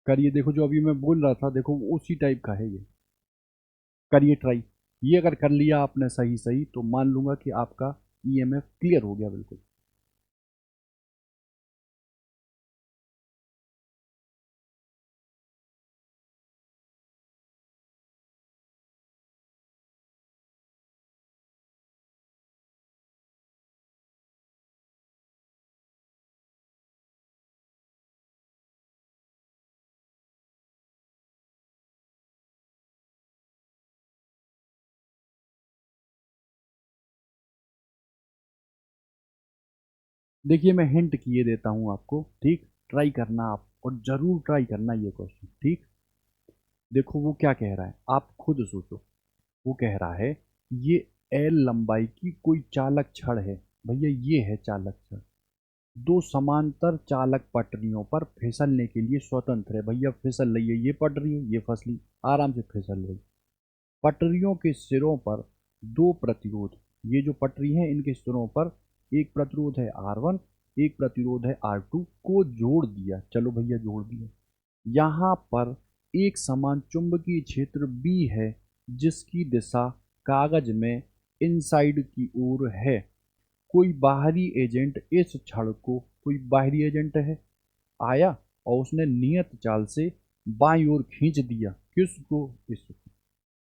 करिए, देखो जो अभी मैं बोल रहा था देखो उसी टाइप का है ये, करिए ट्राई, ये अगर कर लिया आपने सही सही तो मान लूंगा कि आपका ईएमएफ क्लियर हो गया बिल्कुल। देखिए मैं हिंट किए देता हूँ आपको, ठीक, ट्राई करना आप, और जरूर ट्राई करना ये क्वेश्चन। ठीक, देखो वो क्या कह रहा है, आप खुद सोचो, वो कह रहा है ये एल लंबाई की कोई चालक छड़ है। भैया ये है चालक छड़, दो समांतर चालक पटरियों पर फिसलने के लिए स्वतंत्र है। भैया फिसल रही है, ये पटरी है, ये फसली, आराम से फिसल रही। पटरियों के सिरों पर दो प्रतिरोध, ये जो पटरी है इनके सिरों पर एक प्रतिरोध है R1, एक प्रतिरोध है R2 को जोड़ दिया। चलो भैया जोड़ दिया। यहाँ पर एक समान चुंबकीय क्षेत्र B है जिसकी दिशा कागज में इनसाइड की ओर है। कोई बाहरी एजेंट इस छड़ को, कोई बाहरी एजेंट है, आया और उसने नियत चाल से बाईं ओर खींच दिया। किसको? इसको।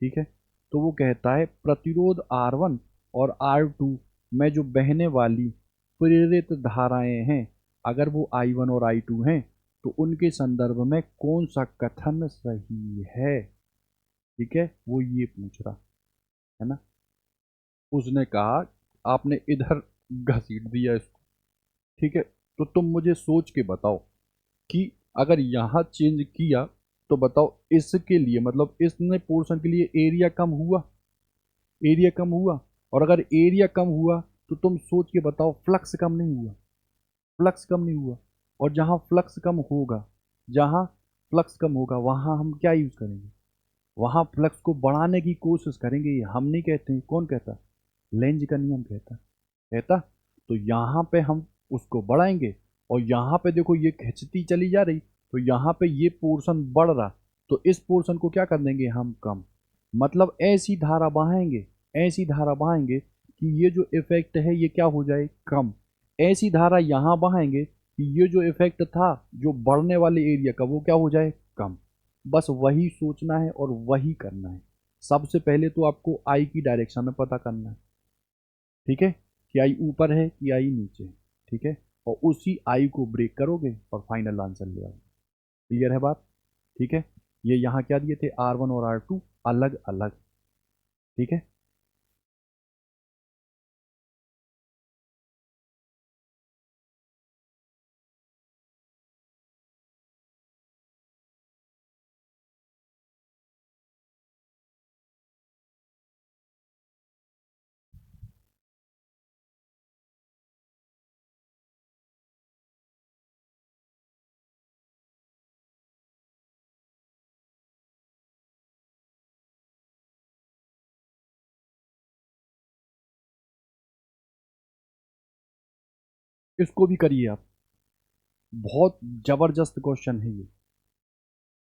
ठीक है, तो वो कहता है प्रतिरोध R1 और R2 में जो बहने वाली प्रेरित धाराएं हैं, अगर वो I1 और I2 हैं तो उनके संदर्भ में कौन सा कथन सही है। ठीक है, वो ये पूछ रहा है ना। उसने कहा आपने इधर घसीट दिया इसको। ठीक है, तो तुम मुझे सोच के बताओ कि अगर यहाँ चेंज किया तो बताओ इसके लिए, मतलब इसने पोर्शन के लिए एरिया कम हुआ, एरिया कम हुआ। और अगर एरिया कम हुआ तो तुम सोच के बताओ फ्लक्स कम नहीं हुआ, फ्लक्स कम नहीं हुआ। और जहाँ फ्लक्स कम होगा, जहाँ फ्लक्स कम होगा वहाँ हम क्या यूज़ करेंगे? वहाँ फ्लक्स को बढ़ाने की कोशिश करेंगे। ये हम नहीं कहते हैं, कौन कहता? लेंज का नियम कहता, कहता। तो यहाँ पे हम उसको बढ़ाएंगे और यहाँ पे देखो ये खिंचती चली जा रही, तो यहाँ पे ये पोर्शन बढ़ रहा, तो इस पोर्शन को क्या कर देंगे हम? कम। मतलब ऐसी धारा बहाएंगे, ऐसी धारा बहाएंगे कि ये जो इफेक्ट है ये क्या हो जाए? कम। ऐसी धारा यहाँ बहाएंगे कि ये जो इफेक्ट था जो बढ़ने वाले एरिया का वो क्या हो जाए? कम। बस वही सोचना है और वही करना है। सबसे पहले तो आपको आई की डायरेक्शन में पता करना है। ठीक है, कि आई ऊपर है कि आई नीचे है। ठीक है, और उसी आई को ब्रेक करोगे और फाइनल आंसर ले आओगे। क्लियर है बात? ठीक है, ये यहाँ क्या दिए थे? R1 और R2 अलग अलग। ठीक है, इसको भी करिए आप, बहुत जबरदस्त क्वेश्चन है ये,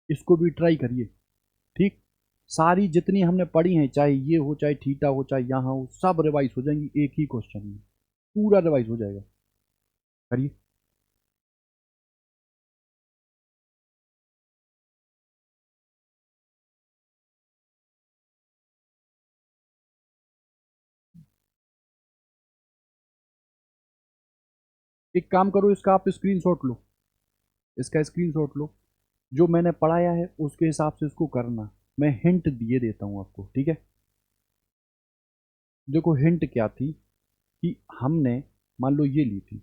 इसको भी ट्राई करिए। ठीक, सारी जितनी हमने पढ़ी हैं, चाहे ये हो, चाहे थीटा हो, चाहे यहाँ हो, सब रिवाइज हो जाएंगी एक ही क्वेश्चन में, पूरा रिवाइज हो जाएगा। करिए। एक काम करो, इसका आप स्क्रीनशॉट लो, इसका स्क्रीनशॉट लो, जो मैंने पढ़ाया है उसके हिसाब से इसको करना। मैं हिंट दिए देता हूँ आपको। ठीक है, देखो हिंट क्या थी कि हमने मान लो ये ली थी,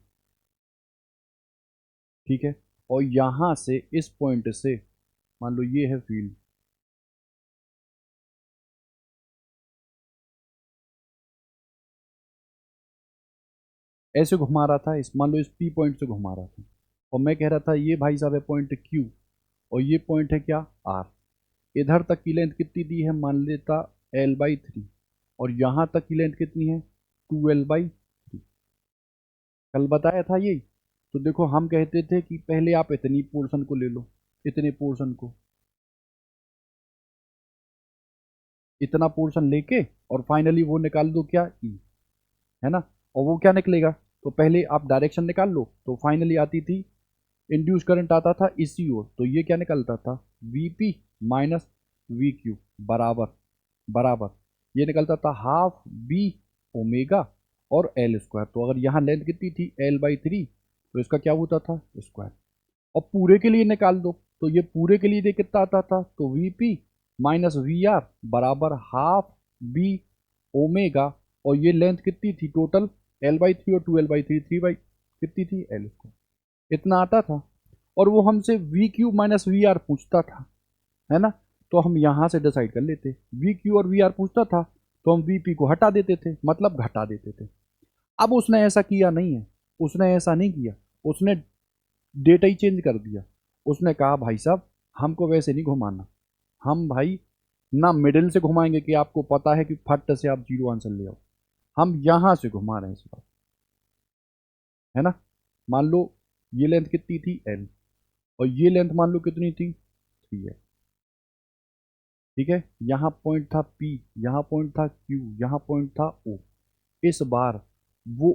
ठीक है, और यहां से इस पॉइंट से मान लो ये है फील्ड, ऐसे घुमा रहा था, इस मान लो इस पी पॉइंट से घुमा रहा था, और मैं कह रहा था ये भाई साहब है पॉइंट क्यू, और ये पॉइंट है क्या? आर। इधर तक की लेंथ कितनी दी है? मान लेता L/3, और यहां तक की लेंथ कितनी है? 2L/3। कल बताया था ये। तो देखो हम कहते थे कि पहले आप इतनी पोर्शन को ले लो, इतने पोर्शन को, इतना पोर्शन लेके और फाइनली वो निकाल दो क्या? ई, है ना। और वो क्या निकलेगा? तो पहले आप डायरेक्शन निकाल लो, तो फाइनली आती थी इंड्यूस करंट आता था इसी ओर, तो ये क्या निकलता था? Vp माइनस VQ बराबर बराबर, ये निकलता था हाफ बी ओमेगा और एल स्क्वायर। तो अगर यहाँ लेंथ कितनी थी? L/3, तो इसका क्या होता था? स्क्वायर। और पूरे के लिए निकाल दो, तो ये पूरे के लिए ये कितना आता था? तो Vp माइनस VR बराबर हाफ बी ओमेगा, और ये लेंथ कितनी थी टोटल? L/3 और 2L/3, 3 बाई कितनी थी? L square. इतना आता था, और वो हमसे V Q minus V R पूछता था, है ना। तो हम यहाँ से डिसाइड कर लेते। वी क्यू और वी आर पूछता था तो हम वी पी को हटा देते थे, मतलब घटा देते थे। अब उसने ऐसा किया नहीं है, उसने ऐसा नहीं किया, उसने डेटा ही चेंज कर दिया। उसने कहा भाई साहब हमको वैसे नहीं घुमाना, हम भाई ना मिडिल से घुमाएंगे कि आपको पता है कि फट से आप जीरो आंसर ले आओ, हम यहां से घुमा रहे हैं इस बार, है ना। मान लो ये लेंथ कितनी थी एल, और ये लेंथ मान लो कितनी थी 3 है, ठीक है। यहाँ पॉइंट था P, यहाँ पॉइंट था Q, यहाँ पॉइंट था O। इस बार वो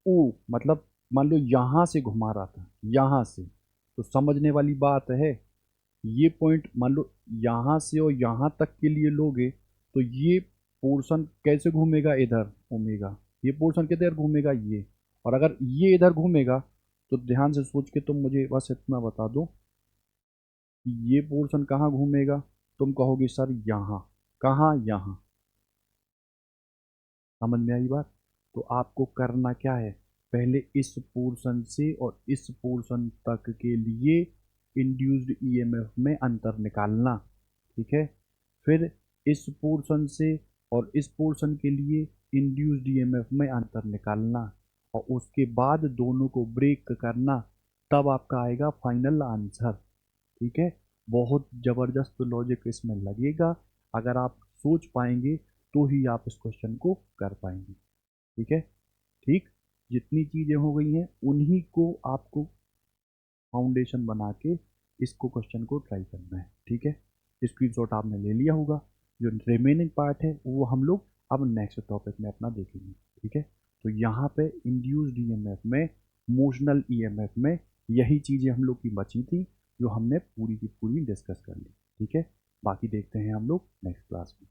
O मतलब मान लो यहाँ से घुमा रहा था, यहाँ से, तो समझने वाली बात है। ये पॉइंट मान लो यहाँ से और यहाँ तक के लिए लोगे तो ये पोर्शन कैसे घूमेगा इधर ओमेगा, ये पोर्शन किधर घूमेगा ये, और अगर ये इधर घूमेगा तो ध्यान से सोच के तुम मुझे बस इतना बता दो कि ये पोर्शन कहाँ घूमेगा। तुम कहोगे सर यहाँ, कहाँ यहाँ, समझ में आई बात। तो आपको करना क्या है, पहले इस पोर्शन से और इस पोर्शन तक के लिए इंड्यूस्ड ईएमएफ में अंतर निकालना, ठीक है। फिर इस पोर्शन से और इस पोर्शन के लिए इंड्यूस्ड ईएमएफ में अंतर निकालना, और उसके बाद दोनों को ब्रेक करना, तब आपका आएगा फाइनल आंसर, ठीक है। बहुत ज़बरदस्त लॉजिक इसमें लगेगा, अगर आप सोच पाएंगे तो ही आप इस क्वेश्चन को कर पाएंगे, ठीक है। ठीक, जितनी चीज़ें हो गई हैं उन्हीं को आपको फाउंडेशन बना के इसको क्वेश्चन को ट्राई करना है, ठीक है। स्क्रीनशॉट आपने ले लिया होगा, जो रिमेनिंग पार्ट है वो हम लोग अब नेक्स्ट टॉपिक में अपना देखेंगे, ठीक है। तो यहाँ पे इंड्यूस्ड ईएमएफ में, मोशनल ईएमएफ में यही चीज़ें हम लोग की बची थी जो हमने पूरी की पूरी डिस्कस कर ली, ठीक है। बाकी देखते हैं हम लोग नेक्स्ट क्लास में।